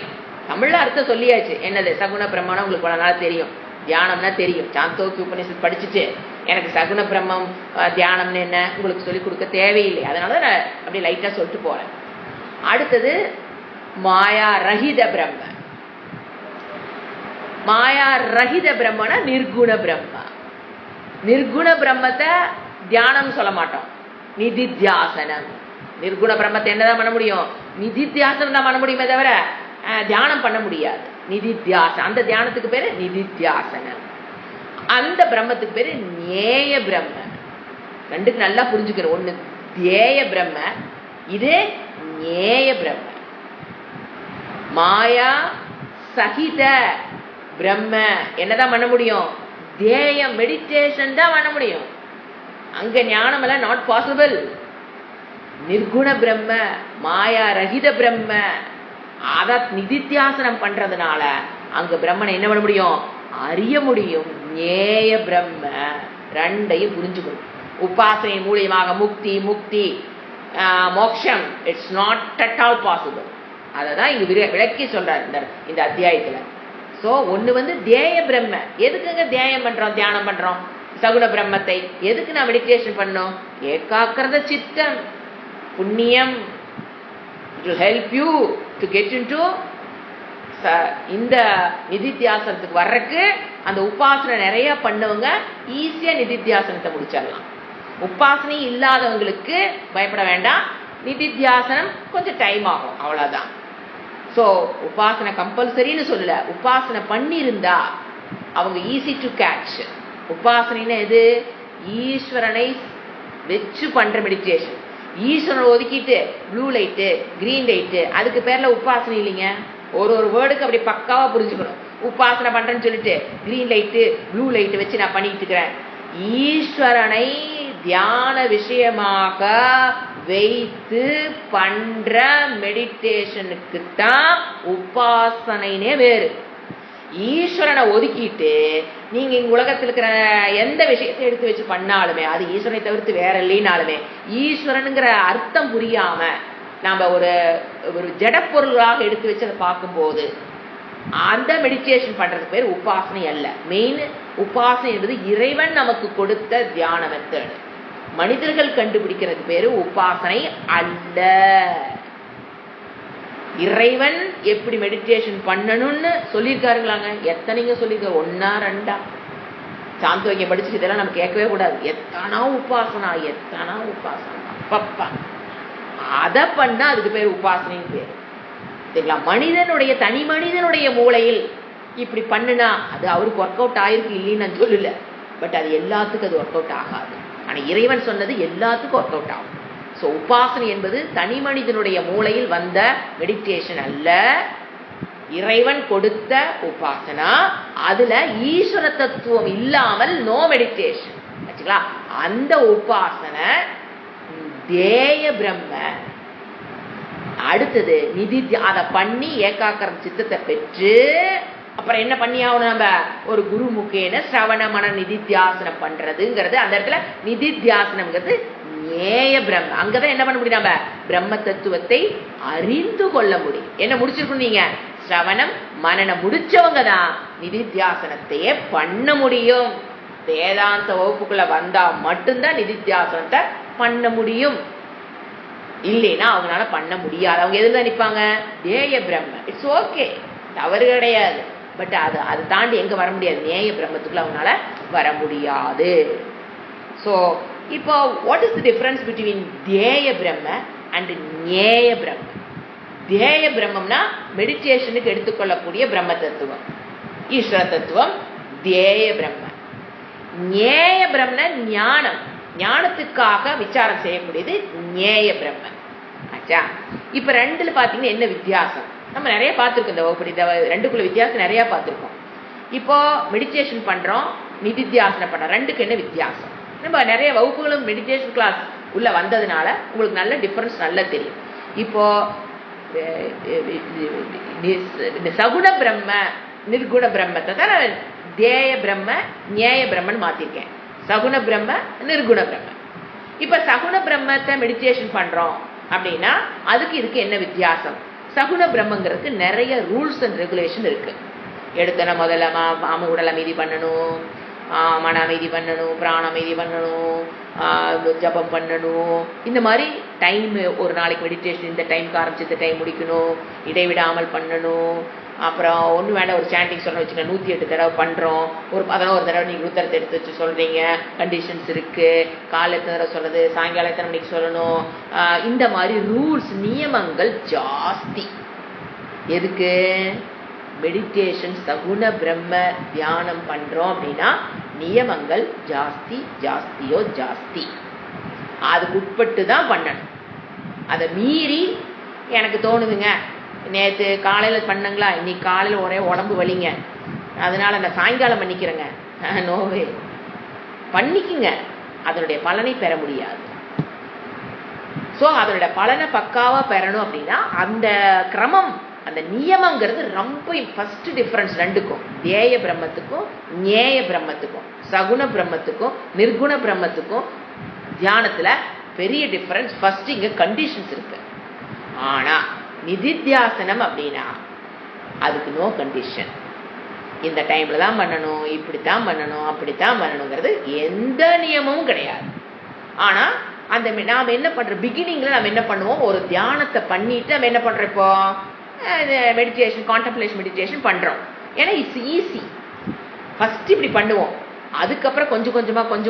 தமிழ்ல அர்த்தம் சொல்லியாச்சு. என்னது? சகுன பிரம்மனா உங்களுக்கு பல நாள் தெரியும், தியானம்னா தெரியும். சாந்தோக்கிய உபநிஷத் படிச்சுட்டு எனக்கு சகுன பிரம்மம் தியானம்னு என்ன உங்களுக்கு சொல்லிக் கொடுக்க தேவையில்லை. அதனால நான் அப்படி லைட்டா சொல்லிட்டு போறேன். அடுத்தது மாயா ரஹித பிரம்ம. மாயா ரஹித பிரம்மனா நிர்குண பிரம்ம. நிர்குண பிரம்மத்தை தியானம் சொல்ல மாட்டோம், நிதித்தியாசனம். நிர்குண பிரம்மத்தை என்னதான் பண்ண முடியும்? நிதித்தியாசனம் தான் பண்ண முடியுமே தவிர தியானம் பண்ண முடியாது. நிதித்தியாசனம், அந்த தியானத்துக்கு பேரு நிதித்தியாசனம். அந்த பிரம்மத்துக்கு பேரு நேய பிரம்ம. ரெண்டுக்கு நல்லா புரிஞ்சுக்கணும். ஒண்ணு தேய பிரம்ம, இது நேய பிரம்ம. மாயா சகித பிரம்ம என்னதான் பண்ண முடியும்? தேயம், மெடிடேஷன் தான் பண்ண முடியும். அங்க ஞானம் எல்லாம் நாட் பாசிபிள். நிர்குண பிரம்ம, மாயா ரஹித பிரம்ம, அத நிதித்தியாசனம் பண்றதுனால அங்க பிரம்மனை என்ன பண்ண முடியும்? அறிய முடியும். நேய பிரம்ம. ரெண்டையும் புரிஞ்சுக்கணும். உபாசனை மூலியமாக முக்தி, முக்தி மோக்ஷம் it's not at all possible. அததான் இங்க விளக்கி சொல்றாரு இந்த அத்தியாயத்துல. சோ ஒண்ணு வந்து தேய பிரம்ம. எதுக்குங்க தியானம் பண்றோம், தியானம் பண்றோம்? சகுன பிரம்மத்தை எதுக்கு நான் மெடிடேஷன் பண்ணோம்? ஏகாக்கிரத சித்தம், புண்ணியம். It will help you to get into இந்த நிதித்தியாசனத்துக்கு வர்றதுக்கு. அந்த உபாசனை நிறைய பண்ணவங்க ஈஸியா நிதித்தியாசனத்தை முடிச்சிடலாம். உபாசனை இல்லாதவங்களுக்கு பயப்பட வேண்டாம், நிதித்தியாசனம் கொஞ்சம் டைம் ஆகும், அவ்வளவுதான். ஸோ உபாசனை கம்பல்சரின்னு சொல்லல, உபாசனை பண்ணியிருந்தா அவங்க ஈஸி டு கேட்ச். உபாசனைன்னு எது? ஈஸ்வரனை வச்சு பண்ற மெடிடேஷன். ஈஸ்வரனை ஒதுக்கிட்டு ப்ளூ லைட்டு கிரீன் லைட்டு அதுக்கு பேர்ல உபாசனை இல்லைங்க. ஒரு ஒரு வேர்டுக்கு அப்படி பக்காவா புரிஞ்சுக்கணும். உபாசனை பண்றேன்னு சொல்லிட்டு கிரீன் லைட்டு ப்ளூ லைட்டு வச்சு நான் பண்ணிட்டு இருக்கிறேன். ஈஸ்வரனை தியான விஷயமாக வைத்து பண்ற மெடிடேஷனுக்கு தான் உபாசனைனே வேறு. ஈஸ்வரனை ஒதுக்கிட்டு நீங்க இங்க உலகத்தில் இருக்கிற எந்த விஷயத்தை எடுத்து வச்சு பண்ணாலுமே அது ஈஸ்வரனை தவிர்த்து வேற இல்லைனாலுமே ஈஸ்வரனுங்கிற அர்த்தம் புரியாம நாம ஒரு ஒரு ஜடப்பொருளாக எடுத்து வச்சு அதை பார்க்கும்போது அந்த மெடிடேஷன் பண்றதுக்கு பேர் உபாசனை அல்ல. மெயின் உபாசனை என்பது இறைவன் நமக்கு கொடுத்த தியான மெத்தட். மனிதர்கள் கண்டுபிடிக்கிறது பேரு உபாசனை அல்ல. இறைவன் எப்படி மெடிடேஷன் பண்ணணும்னு சொல்லியிருக்காருங்களாங்க. எத்தனைங்க சொல்லியிருக்காரு? 1 2 சாந்தோக்கியம் படிச்சுட்டு இதெல்லாம் நம்ம கேட்கவே கூடாது. எத்தனா உபாசனா அப்பப்பா. அதை பண்ணா அதுக்கு பேர் உபாசனைன்னு பேர். சரிங்களா? மனிதனுடைய தனி மனிதனுடைய மூளையில் இப்படி பண்ணுனா அது அவருக்கு ஒர்க் அவுட் ஆயிருக்கு இல்லைன்னு நான் சொல்லல. பட் அது எல்லாத்துக்கும் அது ஒர்க் அவுட் ஆகாது. ஆனா இறைவன் சொன்னது எல்லாத்துக்கும் ஒர்க் அவுட் ஆகும். ஸோ உபாசனை என்பது தனி மனிதனுடைய மூளையில் வந்த மெடிடேஷன் அல்ல, இறைவன் கொடுத்த உபாசனா. அதுல ஈஸ்வர தத்துவம் இல்லாமல் நோ மெடிடேஷன். ஆச்சுங்களா? அந்த உபாசனை தேய பிரம்ம. அடுத்தது நிதித்தியா. அதை பண்ணி ஏகாக்கிரம் சித்தத்தை பெற்று அப்புறம் என்ன பண்ணி ஆகணும்? நம்ம ஒரு குரு முகேன சிரவண மன நிதித்தியாசனம் பண்றதுங்கிறது. அந்த இடத்துல நிதித்தியாசனம்ங்கிறது நேய பிரம்ம. அங்கதான் என்ன பண்ண முடியும்? நம்ம பிரம்ம தத்துவத்தை அறிந்து கொள்ள முடியும். என்ன முடிச்சிருக்கணும்? நீங்க சிரவணம் மனனம் முடிச்சவங்க தான் நிதித்தியாசனத்தையே பண்ண முடியும். வேதாந்த வகுப்புக்குள்ள வந்தா மட்டும்தான் நிதித்தியாசனத்தை பண்ண முடியும். இல்லைன்னா அவங்களால பண்ண முடியாது. அவங்க எதுல நிற்பாங்க? தேய பிரம்ம. இட்ஸ் ஓகே, தவறு கிடையாது. பட் அது தாண்டி எங்க வர முடியாது? நேய பிரம்மத்துக்குள்ள அவங்களால வர முடியாது. ஸோ இப்போ what is the difference between தேய பிரம்ம அண்ட் நேய பிரம்ம? தேய பிரம்மம்னா மெடிடேஷனுக்கு எடுத்துக்கொள்ளக்கூடிய பிரம்ம தத்துவம், ஈஸ்வர தத்துவம். தேய பிரம்ம. நேய பிரம்ம ஞானம், ஞானத்துக்காக விசாரம் செய்யக்கூடியது நேய பிரம்ம. ஆச்சா? இப்ப ரெண்டுல பாத்தீங்கன்னா என்ன வித்தியாசம்? நம்ம நிறைய பார்த்துருக்கோம் இந்த வகுப்படி. இந்த ரெண்டுக்குள்ள வித்தியாசம் நிறைய பார்த்துருக்கோம். இப்போ மெடிடேஷன் பண்றோம், நிதித்தியாசனம் பண்றோம். ரெண்டுக்கு என்ன வித்தியாசம்? நம்ம நிறைய வகுப்புகளும் மெடிடேஷன் கிளாஸ் உள்ள வந்ததுனால உங்களுக்கு நல்ல டிஃபரன்ஸ் நல்லா தெரியும். இப்போ சகுண பிரம்ம நிர்குண பிரம்மத்தை தான் தேய பிரம்ம நியாய பிரம்மன் மாத்திருக்கேன். சகுண பிரம்ம நிர்குண பிரம்ம. இப்ப சகுண பிரம்மத்தை மெடிடேஷன் பண்றோம் அப்படின்னா அதுக்கு இதுக்கு என்ன வித்தியாசம்? சகுண பிரம்மங்கிறதுக்கு நிறைய ரூல்ஸ் அண்ட் ரெகுலேஷன் இருக்கு. எடுத்தன முதல்ல உடல் அமைதி பண்ணணும், மன அமைதி பண்ணணும், பிராண அமைதி பண்ணணும், ஜபம் பண்ணணும். இந்த மாதிரி டைம், ஒரு நாளைக்கு மெடிடேஷன் இந்த டைமுக்கு ஆரம்பிச்சு இந்த டைம் முடிக்கணும், இடைவிடாமல் பண்ணணும். அப்புறம் ஒன்று வேண்டாம், ஒரு சாண்டிங் சொல்ல வச்சுக்க 108 தடவை பண்ணுறோம், ஒரு 11 தடவை நீங்கள் ருத்தரத்தை எடுத்து வச்சு சொல்கிறீங்க. கண்டிஷன்ஸ் இருக்குது. காலை எத்தனை தடவை சொல்கிறது, சாயங்காலம் எத்தனை மணிக்கு சொல்லணும். இந்த மாதிரி ரூல்ஸ் நியமங்கள் ஜாஸ்தி. எதுக்கு? மெடிடேஷன் சகுண பிரம்ம தியானம் பண்றோம் அப்படின்னா நியமங்கள் ஜாஸ்தி. அதுக்கு உட்பட்டு தான் பண்ணணும். அதை மீறி எனக்கு தோணுதுங்க, நேற்று காலையில் பண்ணங்களா, இன்னைக்கு காலையில் ஒரே உடம்பு வலிங்க, அதனால நான் சாயங்காலம் பண்ணிக்கிறேங்க, நோவே, பண்ணிக்குங்க. அதனுடைய பலனை பெற முடியாது. ஸோ அதனுடைய பலனை பக்காவா பெறணும் அப்படின்னா அந்த கிரமம், அந்த நியமங்கிறது ரொம்ப ஃபர்ஸ்ட் டிஃபரன்ஸ் ரெண்டுக்கும், தேய பிரம்மத்துக்கும் நேய பிரம்மத்துக்கும், சகுண பிரம்மத்துக்கும் நிர்குண பிரம்மத்துக்கும் தியானத்துல பெரிய டிஃபரன்ஸ். ஃபர்ஸ்ட் இங்க கண்டிஷன்ஸ் இருக்கு. ஆனா நிதித்தியாசனம் அப்படின்னா அதுக்கு நோ கண்டிஷன். இந்த டைம்ல தான் பண்ணணும், இப்படித்தான் பண்ணணும், அப்படித்தான் பண்ணணுங்கிறது எந்த நியமமும் கிடையாது. ஆனா அந்த நாம என்ன பண்றோம், பிகினிங்ல நம்ம என்ன பண்ணுவோம், ஒரு தியானத்தை பண்ணிட்டு நம்ம என்ன பண்றோம், இப்போ மெடிடேஷன், கான்டெம்ப்ளேஷன் மெடிடேஷன் பண்றோம். ஏன்னா இட்ஸ் ஈஸி. ஃபர்ஸ்ட் இப்படி பண்ணுவோம், அதுக்கப்புறம் கொஞ்சம்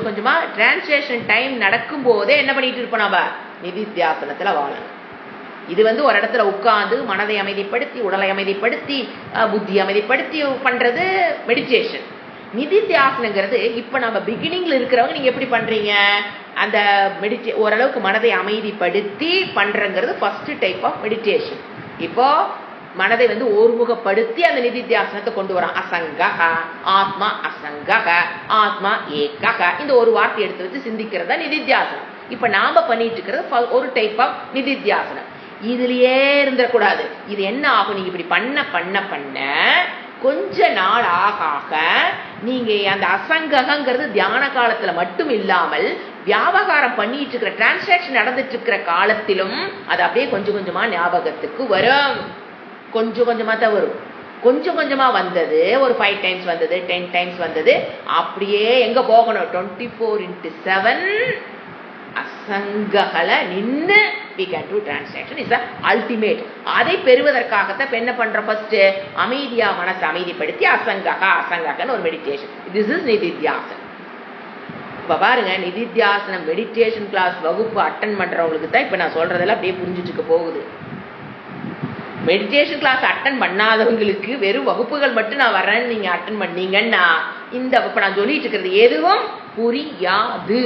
கொஞ்சமா டிரான்ஸ்லேஷன் டைம் நடக்கும் போதே என்ன பண்ணிட்டு இருப்போம், நம்ம நிதித்தியாசனத்துல வாழணும். இது ஒரு இடத்துல உட்கார்ந்து மனதை அமைதிப்படுத்தி, உடலை அமைதிப்படுத்தி, புத்தி அமைதிப்படுத்தி பண்றது மெடிடேஷன். நிதித்தியாசனங்கிறது இப்ப நம்ம பிகினிங்ல இருக்கிறவங்க நீங்க எப்படி பண்றீங்க, அந்த ஓரளவுக்கு மனதை அமைதிப்படுத்தி பண்றங்கிறது ஃபர்ஸ்ட் டைப் ஆஃப் மெடிடேஷன். இப்போ மனதை ஒருமுகப்படுத்தி அந்த நிதித்தியாசனத்தை கொண்டு வரோம். அசங்கக ஆத்மா, அசங்கக ஆத்மா ஏகக, இந்த ஒரு வார்த்தை எடுத்து வச்சு சிந்திக்கிறதா நிதித்தியாசனம். இப்ப நாம பண்ணிட்டு இருக்கிறது ஒரு டைப் ஆஃப் நிதித்தியாசனம். இதுலயே இருந்துடக்கூடாது. இது என்ன ஆகும், நீங்க இப்படி பண்ண பண்ண பண்ண கொஞ்ச நாள் ஆக நீங்க அந்த அசங்கங்கிறது தியான காலத்துல மட்டும் இல்லாமல் வியாபகாரம் பண்ணிட்டு இருக்கிற, டிரான்சாக்சன் நடந்துட்டு இருக்கிற காலத்திலும் அது அப்படியே கொஞ்சம் கொஞ்சமா ஞாபகத்துக்கு வரும். கொஞ்சம் கொஞ்சமா தான் வரும். கொஞ்சம் கொஞ்சமா வந்தது ஒரு 5 டைம்ஸ் வந்தது, 10 டைம்ஸ் வந்தது, அப்படியே எங்க போகணும், 24/7 அசங்ககல நின்று we can do transaction is the ultimate. அதை பெறுவதற்காகத்தான் என்ன பண்றோம்? ஃபர்ஸ்ட் அமைதியா மனசை அமைதிப்படுத்தி அசங்ககன்னு ஒரு மெடிடேஷன். திஸ் இஸ் நிதித்தியாசனம். இப்ப பாருங்க, நிதித்தியாசனம் மெடிடேஷன் கிளாஸ் வகுப்பு அட்டன் பண்றவங்களுக்கு தான் இப்ப நான் சொல்றதெல்லாம் அப்படியே புரிஞ்சுட்டு போகுது. மெடிடேஷன் கிளாஸ் அட்டன் பண்ணாதவங்களுக்கு வெறும் வகுப்புகள் மட்டும் நான் வர்றேன்னு நீங்க அட்டன் பண்ணீங்கன்னா இந்த இப்ப நான் சொல்லிட்டு இருக்கிறது எதுவும் புரியாது.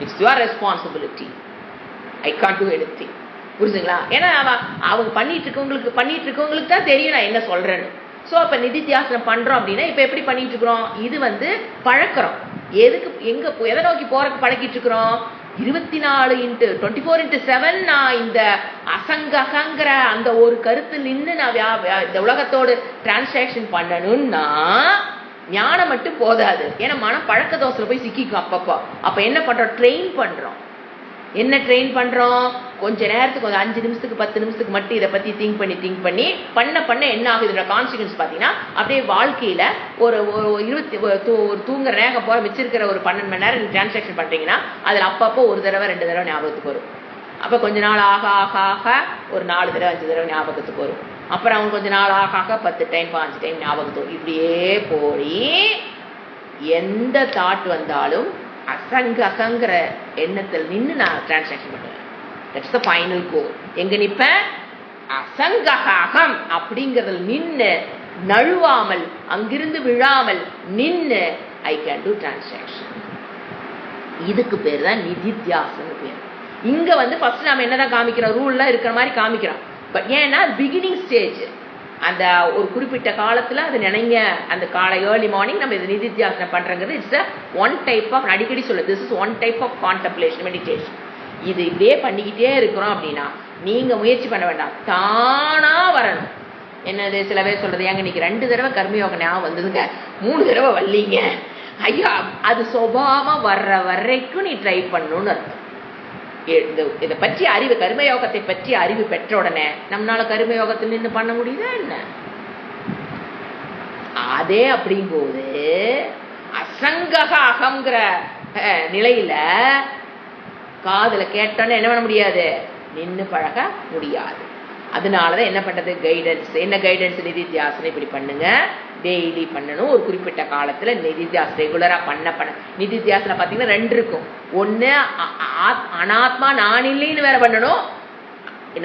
It's your responsibility. I can't two anything. புரிஞ்சுங்களா? ஏன்னா அவங்க பண்ணிட்டு இருக்கவங்களுக்கு தான் தெரியும் நான் என்ன சொல்றேன்னு. ஸோ அப்ப நிதித்தியாசனம் பண்றோம் அப்படின்னா இப்ப எப்படி பண்ணிட்டு இருக்கிறோம்? இது பழக்கிறோம். எதுக்கு எதை நோக்கி போறதுக்கு பழக்கிட்டு இருக்கிறோம்? 24/7 நான் இந்த அசங்ககங்கிற அந்த ஒரு கருத்து நின்று நான் இந்த உலகத்தோடு டிரான்சாக்ஷன் பண்ணணும்னா ஞானம் மட்டும் போதாது. ஏன்னா மனம் பழக்க தோசையில போய் சிக்கிக்கும் அப்பப்போ. அப்ப என்ன பண்றோம்? ட்ரெயின் பண்றோம். என்ன ட்ரெயின் பண்றோம்? கொஞ்ச நேரத்துக்கு, கொஞ்சம் 5 நிமிஷத்துக்கு 10 நிமிஷத்துக்கு மட்டும் இதை பத்தி திங்க் பண்ணி பண்ண என்ன ஆகுது? இதோட கான்சிக்வன்ஸ் பாத்தீங்கன்னா அப்படியே வாழ்க்கையில ஒரு தூங்குற நேரம் போற வச்சிருக்கிற ஒரு 12 மணி நேரம் டிரான்சாக்ஷன் பண்றீங்கன்னா அதுல அப்பப்போ 1 தடவை 2 தடவை ஞாபகத்துக்கு வரும். அப்ப கொஞ்ச நாள் ஆக ஒரு 4 தடவை 5 தடவை ஞாபகத்துக்கு வரும். அப்புறம் அவங்க கொஞ்ச நாள் ஆக 10 டைம் 5 டைம் ஞாபகத்துக்கு வரும். இப்படியே போய் எந்த தாட் வந்தாலும் அசங்ககங்கிற எண்ணத்தில் நின்று நான் டிரான்சாக்ஷன் பண்ணுவேன். தட்ஸ் த ஃபைனல் கோல். எங்க நிப்பேன்? அசங்ககம் அப்படிங்கறதுல நின்று நழுவாமல், அங்கிருந்து விழாமல் நின்று ஐ கேன் டூ டிரான்சாக்ஷன். இதுக்கு பேர் தான் நிதித்தியாசனம் பேர். இங்க ஃபர்ஸ்ட் நாம என்னதான் காமிக்கிறோம்? ரூல்லாம் இருக்கிற மாதிரி காமிக்கிறோம். பட் ஏன்னா பிகினிங் ஸ்டேஜ். அந்த ஒரு குறிப்பிட்ட காலத்துல அது நினைங்க, அந்த காலை ஏர்லி மார்னிங் நம்ம இது நிதித்தியாசனம் பண்றங்கிறது இட்ஸ் ஒன் டைப் ஆஃப், அடிக்கடி சொல்ல, this is one type of contemplation meditation. இது இப்படியே பண்ணிக்கிட்டே இருக்கிறோம் அப்படின்னா நீங்க முயற்சி பண்ண வேண்டாம், தானா வரணும். என்னது சில பேர் சொல்றது, ஏங்க இன்னைக்கு 2 தடவை கர்மயோகம் ஞாபகம் வந்ததுங்க, 3 தடவை வரலீங்க. ஐயா, அது சுபாவம் வர்ற வரைக்கும் நீ ட்ரை பண்ணணும்னு அர்த்தம். இதை பற்றி அறிவு, கர்மயோகத்தை பற்றி அறிவு பெற்ற உடனே நம்மளால கர்மயோகத்தில் நின்று பண்ண முடியுதா என்ன? அதே அப்படிங்கும்போது அசங்கக அகங்கிற நிலையில காதுல கேட்டோன்னு என்ன பண்ண முடியாது? நின்று பழக முடியாது. அதனாலதான் என்ன பண்றது? கைடன்ஸ். என்ன கைடன்ஸ்? நிதித்தியாசனம் இப்படி பண்ணுங்க, டெய்லி பண்ணணும். ஒரு குறிப்பிட்ட காலத்துல நிதித்தியாசனம் ரெகுலரா பண்ண நிதித்தியாசனம் பாத்தீங்கன்னா 2 இருக்கும். ஒண்ணு அனாத்மா, நான் இல்லைன்னு வேற பண்ணணும்,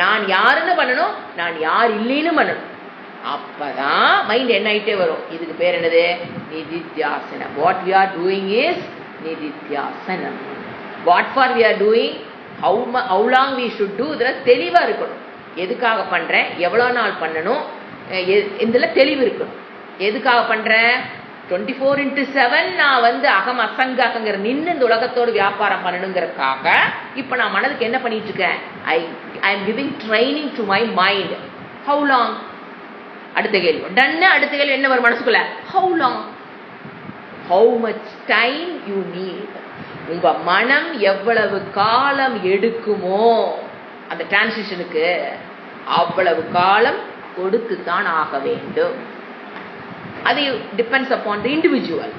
நான் யாருன்னு பண்ணணும், நான் யார் இல்லைன்னு பண்ணணும். அப்பதான் மைண்ட் என்ன ஆயிட்டே வரும். இதுக்கு பேர் என்னது? நிதித்தியாசனம். What we are doing is நிதித்தியாசனம். What for we are doing, how long we should do, இதெல்லாம் தெளிவா இருக்கணும். எதுக்காக பண்றேன், எவ்வளவு நாள் பண்ணணும், இதுல தெளிவு இருக்கணும். எதுக்காக பண்றேன்? 24/7 நான் அகம் அசங்கங்கிற நின்று இந்த உலகத்தோடு வியாபாரம் பண்ணணுங்கிறதுக்காக இப்ப நான் மனதுக்கு என்ன பண்ணிட்டு இருக்கேன்? I am giving training to my mind. How long? அடுத்த கேள்வி. டன்னு அடுத்த கேள்வி என்ன வரும் மனசுக்குள்ள? How long? How much time you need. உங்க மனம் எவ்வளவு காலம் எடுக்குமோ அந்த டிரான்சிஷனுக்கு, அவ்வளவு காலம் கொடுத்துத்தான் ஆக வேண்டும். அது டிபெண்ட்ஸ் அப்பான் தி இண்டிவிஜுவல்.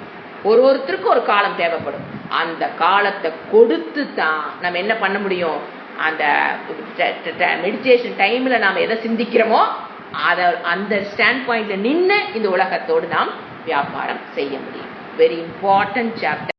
ஒருத்தருக்கு ஒரு காலம் தேவைப்படும். அந்த காலத்தை கொடுத்து தான் நம்ம என்ன பண்ண முடியும்? அந்த மெடிடேஷன் டைம்ல நாம எதை சிந்திக்கிறோமோ அதை அந்த ஸ்டாண்ட் பாயிண்ட்ல நின்று இந்த உலகத்தோடு நாம் வியாபாரம் செய்ய முடியும். Very important chapter.